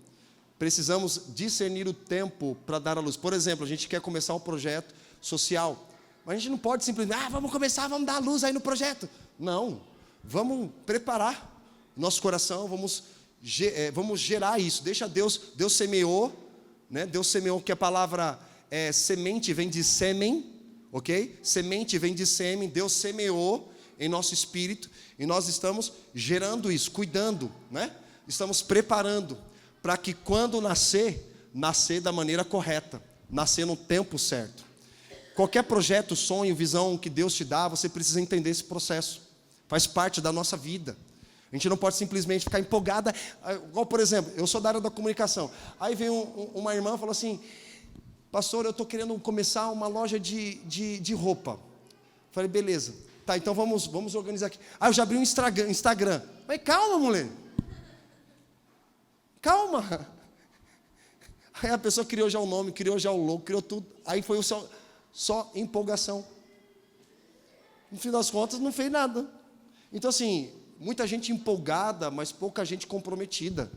Precisamos discernir o tempo para dar a luz. Por exemplo, a gente quer começar um projeto social, mas a gente não pode simplesmente, vamos começar, vamos dar a luz aí no projeto. Não, vamos preparar nosso coração, vamos gerar isso. Deixa Deus semeou, né? Deus semeou, que a palavra semente vem de sêmen, ok? Semente vem de sêmen, Deus semeou em nosso espírito, e nós estamos gerando isso, cuidando, né? estamos preparando para que quando nascer da maneira correta, nascer no tempo certo. Qualquer projeto, sonho, visão que Deus te dá, você precisa entender esse processo. Faz parte da nossa vida. A gente não pode simplesmente ficar empolgada. Igual, por exemplo, eu sou da área da comunicação. Aí vem uma irmã e falou assim: pastor, eu estou querendo começar uma loja de roupa. Falei, beleza. Tá, então vamos organizar aqui. Eu já abri um Instagram. Mas calma, mulher. Calma. Aí a pessoa criou já o nome, criou já o logo, criou tudo. Aí foi só empolgação. No fim das contas, não fez nada. Então, assim, muita gente empolgada, mas pouca gente comprometida.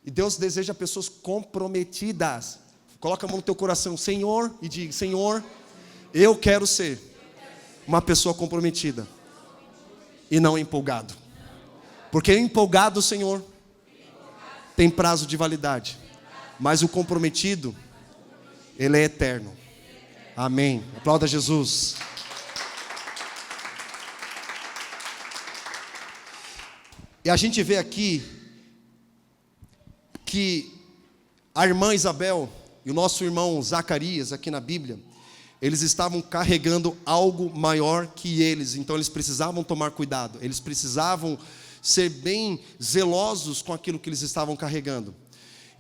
E Deus deseja pessoas comprometidas. Coloca a mão no teu coração, Senhor, e diga: Senhor, eu quero ser uma pessoa comprometida e não empolgado. Porque empolgado, Senhor, tem prazo de validade. Mas o comprometido, ele é eterno. Amém. Aplauda Jesus. E a gente vê aqui que a irmã Isabel e o nosso irmão Zacarias, aqui na Bíblia, eles estavam carregando algo maior que eles. Então eles precisavam tomar cuidado. Eles precisavam ser bem zelosos com aquilo que eles estavam carregando.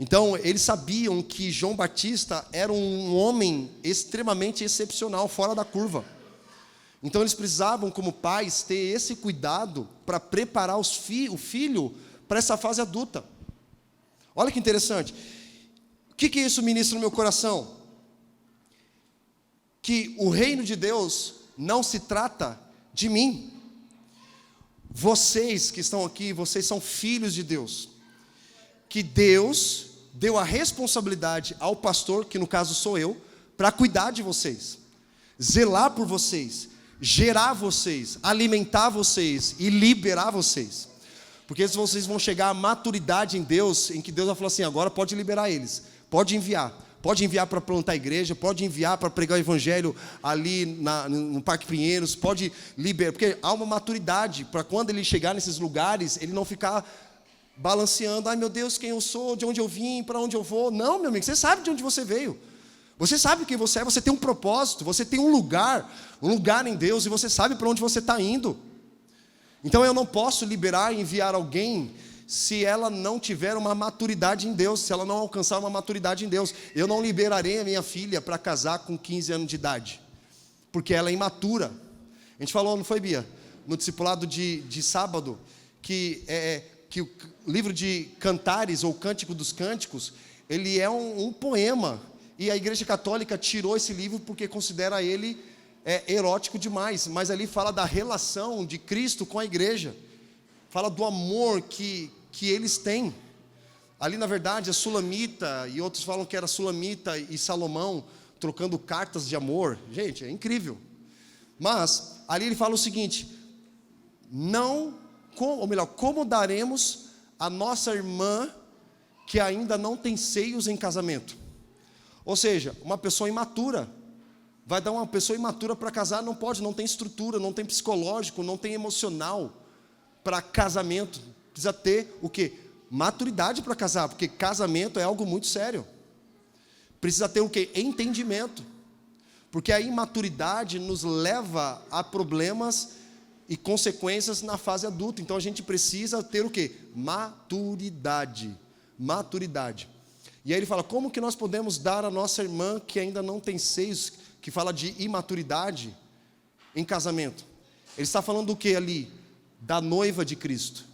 Então, eles sabiam que João Batista era um homem extremamente excepcional, fora da curva. Então, eles precisavam, como pais, ter esse cuidado para preparar o filho para essa fase adulta. Olha que interessante. O que isso ministra no meu coração? Que o reino de Deus não se trata de mim. Vocês que estão aqui, vocês são filhos de Deus. Que Deus deu a responsabilidade ao pastor, que no caso sou eu, para cuidar de vocês, zelar por vocês, gerar vocês, alimentar vocês e liberar vocês. Porque vocês vão chegar à maturidade em Deus, em que Deus vai falar assim: agora pode liberar eles, pode enviar para plantar a igreja, pode enviar para pregar o evangelho ali no Parque Pinheiros, pode liberar, porque há uma maturidade para quando ele chegar nesses lugares, ele não ficar balanceando: ai meu Deus, quem eu sou, de onde eu vim, para onde eu vou. Não, meu amigo, você sabe de onde você veio, você sabe quem você é, você tem um propósito, você tem um lugar em Deus, e você sabe para onde você está indo. Então eu não posso liberar e enviar alguém se ela não tiver uma maturidade em Deus, se ela não alcançar uma maturidade em Deus. Eu não liberarei a minha filha para casar com 15 anos de idade, porque ela é imatura. A gente falou, não foi, Bia, no discipulado de sábado, que o livro de Cantares, ou Cântico dos Cânticos, ele é um poema, e a Igreja Católica tirou esse livro porque considera ele erótico demais, mas ali fala da relação de Cristo com a igreja, fala do amor que eles têm. Ali na verdade é Sulamita, e outros falam que era Sulamita e Salomão trocando cartas de amor. Gente, é incrível. Mas ali ele fala o seguinte: como daremos a nossa irmã que ainda não tem seios em casamento? Ou seja, uma pessoa imatura vai dar uma pessoa imatura para casar? Não pode, não tem estrutura, não tem psicológico, não tem emocional para casamento. Precisa ter o quê? Maturidade para casar, porque casamento é algo muito sério. Precisa ter o quê? Entendimento, porque a imaturidade nos leva a problemas e consequências na fase adulta. Então a gente precisa ter o quê? Maturidade. E aí ele fala: como que nós podemos dar a nossa irmã que ainda não tem seios, que fala de imaturidade, em casamento? Ele está falando do que ali? Da noiva de Cristo.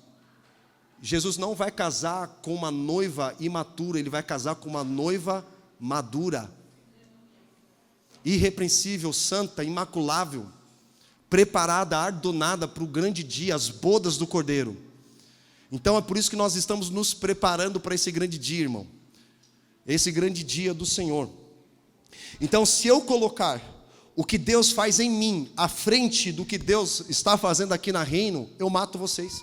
Jesus não vai casar com uma noiva imatura, ele vai casar com uma noiva madura, irrepreensível, santa, imaculável, preparada, adornada para o grande dia, as bodas do Cordeiro. Então é por isso que nós estamos nos preparando para esse grande dia, irmão, esse grande dia do Senhor. Então, se eu colocar o que Deus faz em mim à frente do que Deus está fazendo aqui na Reino, eu mato vocês.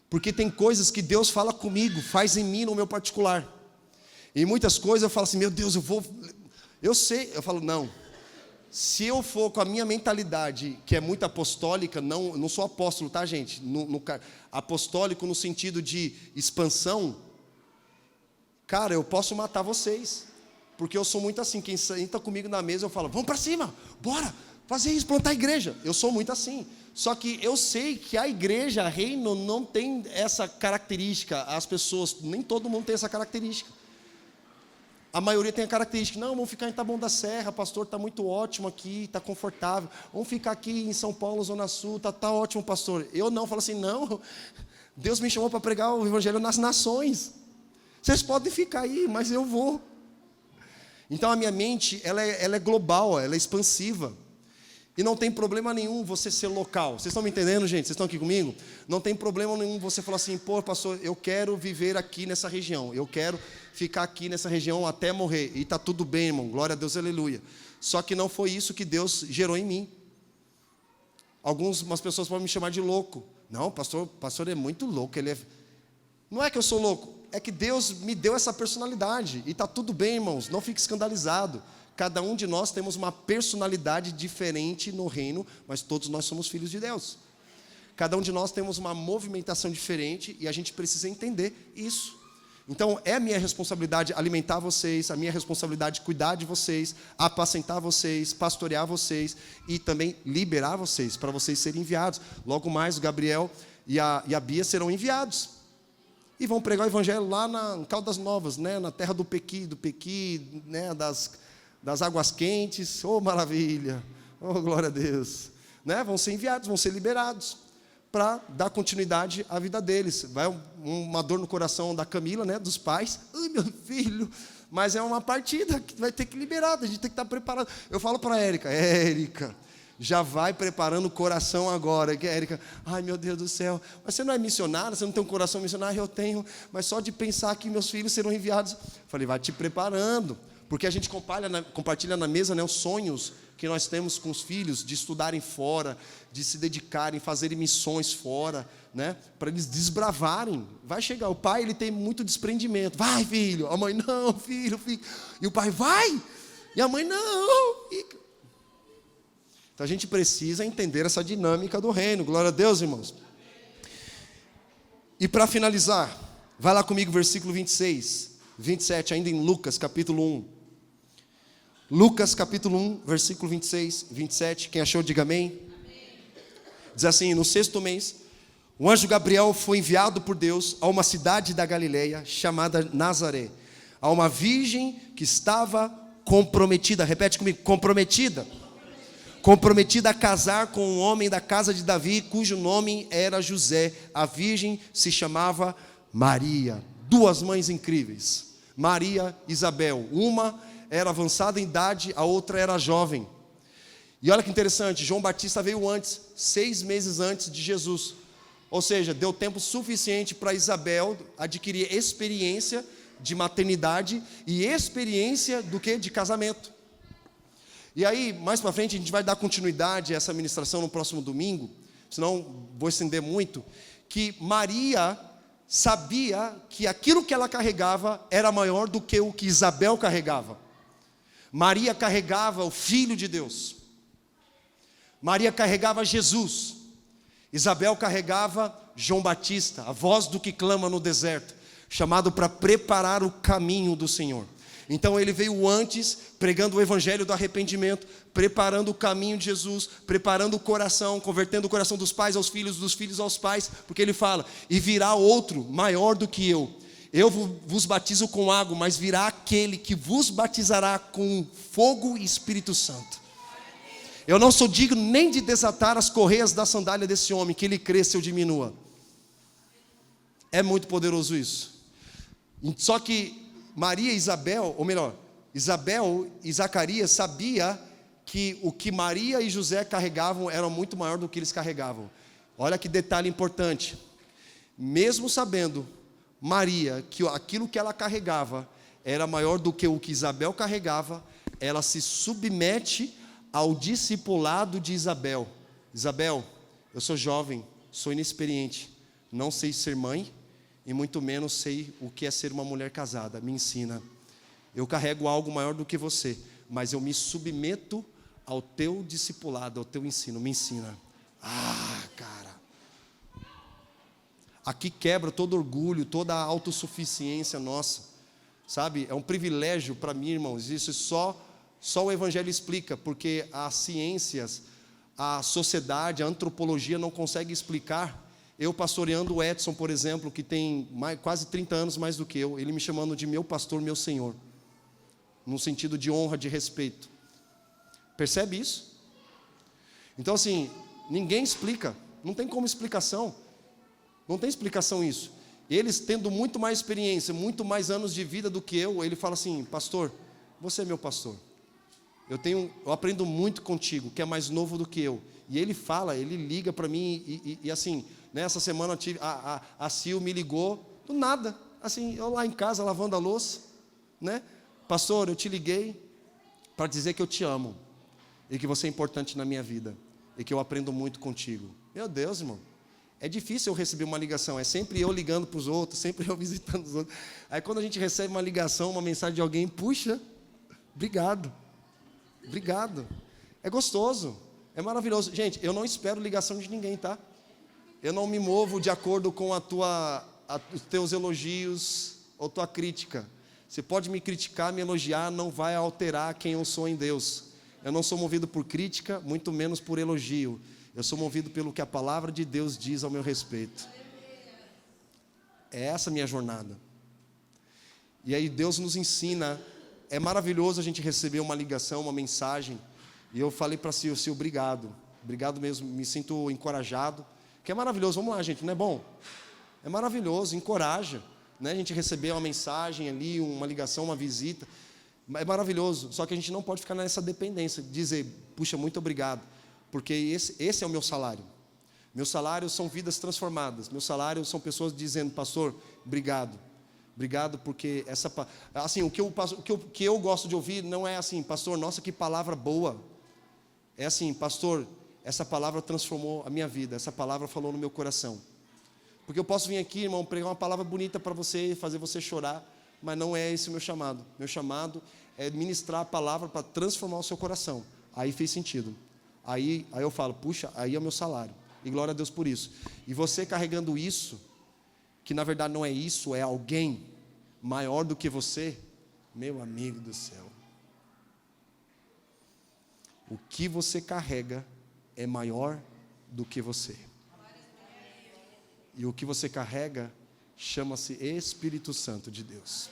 Porque tem coisas que Deus fala comigo, faz em mim no meu particular. E muitas coisas eu falo assim: meu Deus, eu sei. Eu falo: não, se eu for com a minha mentalidade, que é muito apostólica, não sou apóstolo, tá, gente? Apostólico no sentido de expansão, cara, eu posso matar vocês. Porque eu sou muito assim, quem senta comigo na mesa, eu falo, vamos para cima, bora fazer isso, plantar a igreja. Eu sou muito assim. Só que eu sei que a igreja, a reino, não tem essa característica. As pessoas, nem todo mundo tem essa característica. A maioria tem a característica, não, vamos ficar em Taboão da Serra, pastor, está muito ótimo aqui, está confortável. Vamos ficar aqui em São Paulo, Zona Sul, está ótimo, pastor. Eu não, falo assim, não, Deus me chamou para pregar o evangelho nas nações. Vocês podem ficar aí, mas eu vou. Então a minha mente, ela é global, ela é expansiva. E não tem problema nenhum você ser local. Vocês estão me entendendo, gente? Vocês estão aqui comigo? Não tem problema nenhum você falar assim, pô, pastor, eu quero viver aqui nessa região. Eu quero ficar aqui nessa região até morrer. E está tudo bem, irmão. Glória a Deus, aleluia. Só que não foi isso que Deus gerou em mim. Algumas pessoas podem me chamar de louco. Não, pastor é muito louco. Não é que eu sou louco. É que Deus me deu essa personalidade. E está tudo bem, irmãos. Não fique escandalizado. Cada um de nós temos uma personalidade diferente no reino, mas todos nós somos filhos de Deus. Cada um de nós temos uma movimentação diferente e a gente precisa entender isso. Então, é a minha responsabilidade alimentar vocês, a minha responsabilidade cuidar de vocês, apacentar vocês, pastorear vocês e também liberar vocês, para vocês serem enviados. Logo mais, o Gabriel e a Bia serão enviados. E vão pregar o evangelho lá em Caldas Novas, né, na terra do Pequi, né, das águas quentes. Oh, maravilha, oh, glória a Deus, né? Vão ser enviados, vão ser liberados para dar continuidade à vida deles. Vai uma dor no coração da Camila, né, dos pais. Ai, meu filho, mas é uma partida que vai ter que liberar, a gente tem que estar preparado. Eu falo para a Érica, já vai preparando o coração agora. Que Érica, ai meu Deus do céu, mas você não é missionária, você não tem um coração missionário? Eu tenho, mas só de pensar que meus filhos serão enviados. Falei, vai te preparando. Porque a gente compartilha na mesa, né, os sonhos que nós temos com os filhos, de estudarem fora, de se dedicarem, fazerem missões fora, né, para eles desbravarem. Vai chegar, o pai ele tem muito desprendimento. Vai, filho. A mãe, não, filho. E o pai, vai. E a mãe, não. Então a gente precisa entender essa dinâmica do reino. Glória a Deus, irmãos. E para finalizar, vai lá comigo, versículo 26, 27, ainda em Lucas, capítulo 1. Lucas capítulo 1, versículo 26, 27, quem achou, diga amém. Diz assim, no 6º mês, o anjo Gabriel foi enviado por Deus a uma cidade da Galileia, chamada Nazaré, a uma virgem que estava comprometida, repete comigo, comprometida a casar com um homem da casa de Davi, cujo nome era José. A virgem se chamava Maria. Duas mães incríveis, Maria e Isabel, uma era avançada em idade, a outra era jovem. E olha que interessante, João Batista veio antes, 6 meses antes de Jesus. Ou seja, deu tempo suficiente para Isabel adquirir experiência de maternidade e experiência do que? De casamento. E aí, mais para frente, a gente vai dar continuidade a essa ministração no próximo domingo, senão vou estender muito, que Maria sabia que aquilo que ela carregava era maior do que o que Isabel carregava. Maria carregava o Filho de Deus. Maria carregava Jesus. Isabel carregava João Batista, a voz do que clama no deserto, chamado para preparar o caminho do Senhor. Então ele veio antes, pregando o evangelho do arrependimento, preparando o caminho de Jesus, preparando o coração, convertendo o coração dos pais aos filhos, dos filhos aos pais, porque ele fala, e virá outro maior do que eu vos batizo com água, mas virá aquele que vos batizará com fogo e Espírito Santo. Eu não sou digno nem de desatar as correias da sandália desse homem, que ele cresça ou diminua. É muito poderoso isso. Só que Maria e Isabel, ou melhor, Isabel e Zacarias sabia que o que Maria e José carregavam era muito maior do que eles carregavam. Olha que detalhe importante. Mesmo sabendo Maria que aquilo que ela carregava era maior do que o que Isabel carregava, ela se submete ao discipulado de Isabel. Isabel, eu sou jovem, sou inexperiente, não sei ser mãe e muito menos sei o que é ser uma mulher casada. Me ensina. Eu carrego algo maior do que você, mas eu me submeto ao teu discipulado, ao teu ensino. Me ensina. Ah, cara. Aqui quebra todo orgulho, toda a autossuficiência nossa. Sabe? É um privilégio para mim, irmãos. Isso só o Evangelho explica, porque as ciências, a sociedade, a antropologia não consegue explicar. Eu pastoreando o Edson, por exemplo, que tem quase 30 anos mais do que eu, ele me chamando de meu pastor, meu Senhor, num sentido de honra, de respeito. Percebe isso? Então assim, ninguém explica, não tem como explicação, não tem explicação isso. Eles tendo muito mais experiência, muito mais anos de vida do que eu, ele fala assim: pastor, você é meu pastor, eu aprendo muito contigo, que é mais novo do que eu. E ele fala, ele liga para mim, e assim, nessa semana a Sil me ligou, do nada, assim, eu lá em casa lavando a louça, né? Pastor, eu te liguei para dizer que eu te amo, e que você é importante na minha vida, e que eu aprendo muito contigo. Meu Deus, irmão, é difícil eu receber uma ligação, é sempre eu ligando para os outros, sempre eu visitando os outros. Aí quando a gente recebe uma ligação, uma mensagem de alguém, puxa, obrigado, é gostoso, é maravilhoso. Gente, eu não espero ligação de ninguém, tá? Eu não me movo de acordo com os teus elogios ou tua crítica. Você pode me criticar, me elogiar, não vai alterar quem eu sou em Deus. Eu não sou movido por crítica, muito menos por elogio. Eu sou movido pelo que a palavra de Deus diz ao meu respeito. É essa a minha jornada. E aí Deus nos ensina. É maravilhoso a gente receber uma ligação, uma mensagem. E eu falei para Sil, obrigado. Obrigado mesmo, me sinto encorajado. Que é maravilhoso, vamos lá, gente, não é bom? É maravilhoso, encoraja, né? A gente receber uma mensagem ali, uma ligação, uma visita. É maravilhoso, só que a gente não pode ficar nessa dependência, dizer, puxa, muito obrigado, porque esse é o meu salário. Meu salário são vidas transformadas, meu salário são pessoas dizendo, pastor, obrigado porque assim, o que eu gosto de ouvir não é assim, pastor, nossa, que palavra boa. É assim, pastor, essa palavra transformou a minha vida, essa palavra falou no meu coração. Porque eu posso vir aqui, irmão, pregar uma palavra bonita para você, fazer você chorar, mas não é esse o meu chamado. Meu chamado é ministrar a palavra para transformar o seu coração. Aí fez sentido. Aí eu falo, puxa, aí é o meu salário. E glória a Deus por isso. E você carregando isso, que na verdade não é isso, é alguém maior do que você, meu amigo do céu. O que você carrega é maior do que você. E o que você carrega chama-se Espírito Santo de Deus.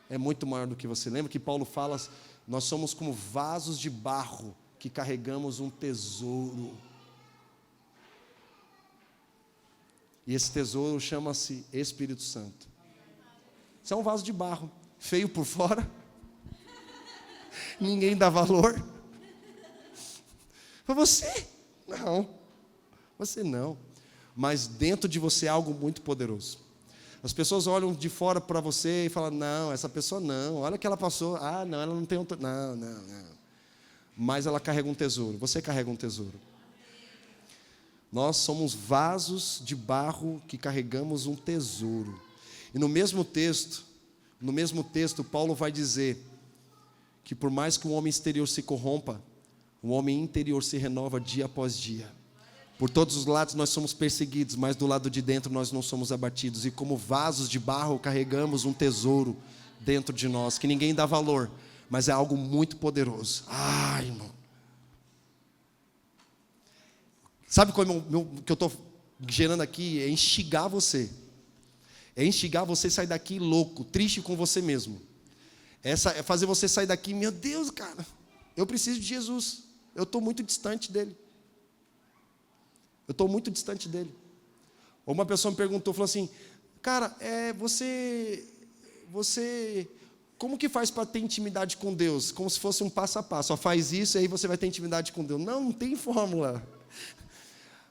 É muito maior do que você. Lembra que Paulo fala, nós somos como vasos de barro que carregamos um tesouro. E esse tesouro chama-se Espírito Santo. Você é um vaso de barro, feio por fora, ninguém dá valor. Para você, não. Você não. Mas dentro de você é algo muito poderoso. As pessoas olham de fora para você e falam, não, essa pessoa não, olha o que ela passou. Ah, não, ela não tem um... Não. Mas ela carrega um tesouro, você carrega um tesouro. Nós somos vasos de barro que carregamos um tesouro. E no mesmo texto, Paulo vai dizer que por mais que o homem exterior se corrompa, o homem interior se renova dia após dia. Por todos os lados nós somos perseguidos, mas do lado de dentro nós não somos abatidos. E como vasos de barro carregamos um tesouro dentro de nós, que ninguém dá valor, mas é algo muito poderoso. Ai, irmão. Sabe como que eu estou gerando aqui? É instigar você. É instigar você a sair daqui louco, triste com você mesmo. É fazer você sair daqui, meu Deus, cara, eu preciso de Jesus. Eu estou muito distante dele. Ou uma pessoa me perguntou, falou assim, cara, você como que faz para ter intimidade com Deus? Como se fosse um passo a passo, só faz isso e aí você vai ter intimidade com Deus. Não tem fórmula.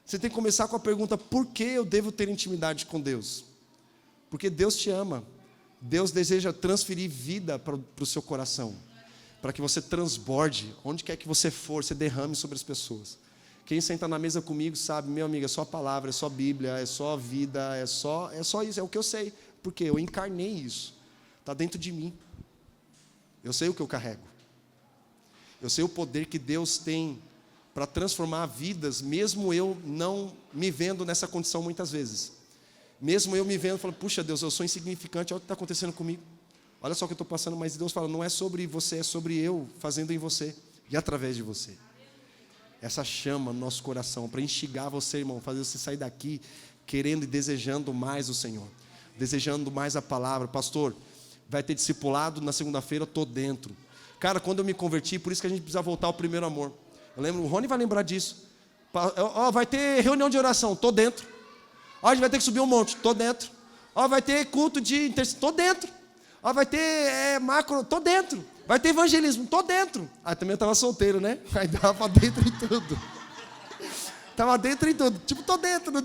Você tem que começar com a pergunta, por que eu devo ter intimidade com Deus? Porque Deus te ama. Deus deseja transferir vida para o seu coração, para que você transborde, onde quer que você for, você derrame sobre as pessoas. Quem senta na mesa comigo sabe, meu amigo, é só palavra, é só Bíblia, é só vida, é só isso, é o que eu sei, porque eu encarnei isso, está dentro de mim. Eu sei o que eu carrego. Eu sei o poder que Deus tem para transformar vidas, mesmo eu não me vendo nessa condição muitas vezes. Mesmo eu me vendo, falando, puxa Deus, eu sou insignificante, olha o que está acontecendo comigo. Olha só o que eu estou passando, mas Deus fala, não é sobre você, é sobre eu fazendo em você e através de você. Essa chama no nosso coração, para instigar você, irmão, fazer você sair daqui querendo e desejando mais o Senhor, desejando mais a palavra. Pastor, vai ter discipulado na segunda-feira, eu estou dentro. Cara, quando eu me converti, por isso que a gente precisa voltar ao primeiro amor. Eu lembro, o Rony vai lembrar disso. Vai ter reunião de oração, estou dentro. A gente vai ter que subir um monte, estou dentro. Vai ter culto de intercessão, estou dentro. Vai ter macro, estou dentro. Vai ter evangelismo, estou dentro. Também eu estava solteiro, né? Aí dava dentro em tudo. Estava dentro em tudo. Tipo, estou dentro, não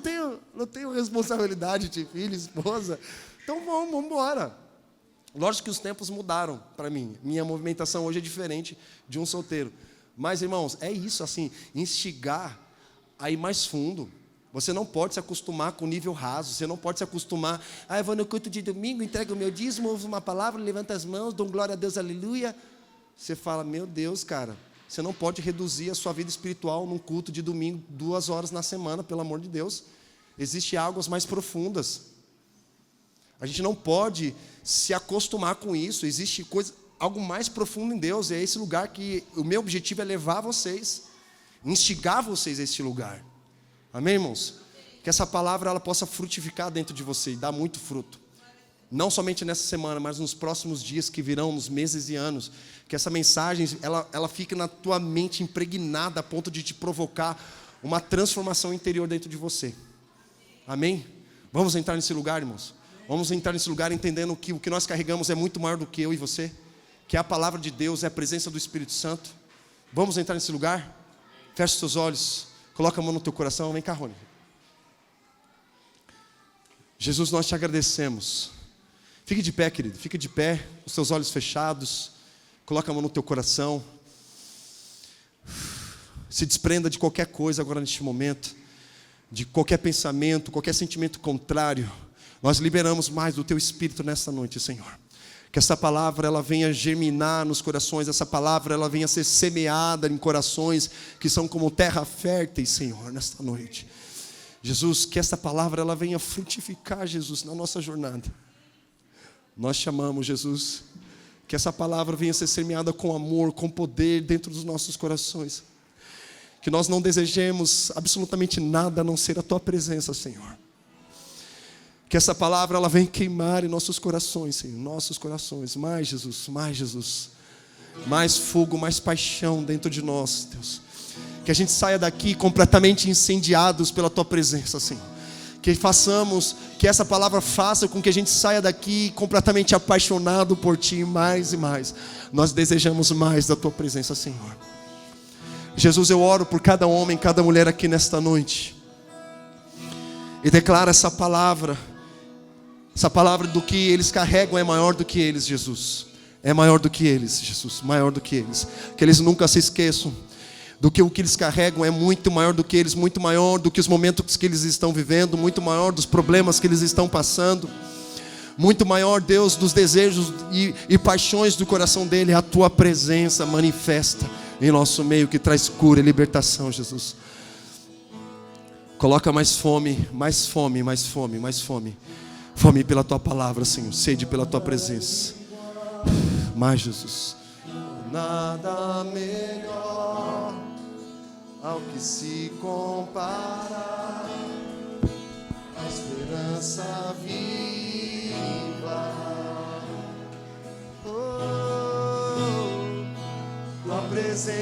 tenho responsabilidade de filho, esposa. Então vamos embora. Lógico que os tempos mudaram para mim. Minha movimentação hoje é diferente de um solteiro. Mas, irmãos, é isso, assim, instigar a ir mais fundo. Você não pode se acostumar com o nível raso. Você não pode se acostumar. Eu vou no culto de domingo, entrego o meu dízimo, ouvo uma palavra, levanto as mãos, dou glória a Deus, aleluia. Você fala, meu Deus, cara, você não pode reduzir a sua vida espiritual num culto de domingo, 2 horas na semana, pelo amor de Deus. Existem águas mais profundas. A gente não pode se acostumar com isso. Existe algo mais profundo em Deus. É esse lugar que o meu objetivo é levar vocês, instigar vocês a este lugar. Amém, irmãos? Que essa palavra ela possa frutificar dentro de você e dar muito fruto. Não somente nessa semana, mas nos próximos dias que virão, nos meses e anos. Que essa mensagem ela fique na tua mente impregnada a ponto de te provocar uma transformação interior dentro de você. Amém? Vamos entrar nesse lugar, irmãos? Vamos entrar nesse lugar entendendo que o que nós carregamos é muito maior do que eu e você. Que é a palavra de Deus, é a presença do Espírito Santo. Vamos entrar nesse lugar? Feche os seus olhos. Coloca a mão no teu coração, vem cá, Rony. Jesus, nós te agradecemos. Fique de pé, querido, fique de pé, os seus olhos fechados. Coloca a mão no teu coração. Se desprenda de qualquer coisa agora neste momento. De qualquer pensamento, qualquer sentimento contrário. Nós liberamos mais do teu Espírito nesta noite, Senhor. Que essa palavra ela venha germinar nos corações, essa palavra ela venha ser semeada em corações que são como terra fértil, Senhor, nesta noite. Jesus, que essa palavra ela venha frutificar, Jesus, na nossa jornada. Nós chamamos, Jesus, que essa palavra venha ser semeada com amor, com poder dentro dos nossos corações. Que nós não desejemos absolutamente nada a não ser a tua presença, Senhor. Que essa palavra ela venha queimar em nossos corações, Senhor, nossos corações. Mais Jesus, mais Jesus. Mais fogo, mais paixão dentro de nós, Deus. Que a gente saia daqui completamente incendiados pela tua presença, Senhor. Que essa palavra faça com que a gente saia daqui completamente apaixonado por ti mais e mais. Nós desejamos mais da tua presença, Senhor. Jesus, eu oro por cada homem, cada mulher aqui nesta noite. E declaro essa palavra do que eles carregam é maior do que eles, Jesus. É maior do que eles, Jesus, maior do que eles. Que eles nunca se esqueçam do que o que eles carregam é muito maior do que eles, muito maior do que os momentos que eles estão vivendo, muito maior dos problemas que eles estão passando, muito maior, Deus, dos desejos e paixões do coração dele. A tua presença manifesta em nosso meio, que traz cura e libertação, Jesus. Coloca mais fome, mais fome, mais fome, mais fome. Fome pela tua palavra, Senhor. Sede pela tua presença. Mais, Jesus. Nada melhor ao que se compara a esperança viva. Tua presença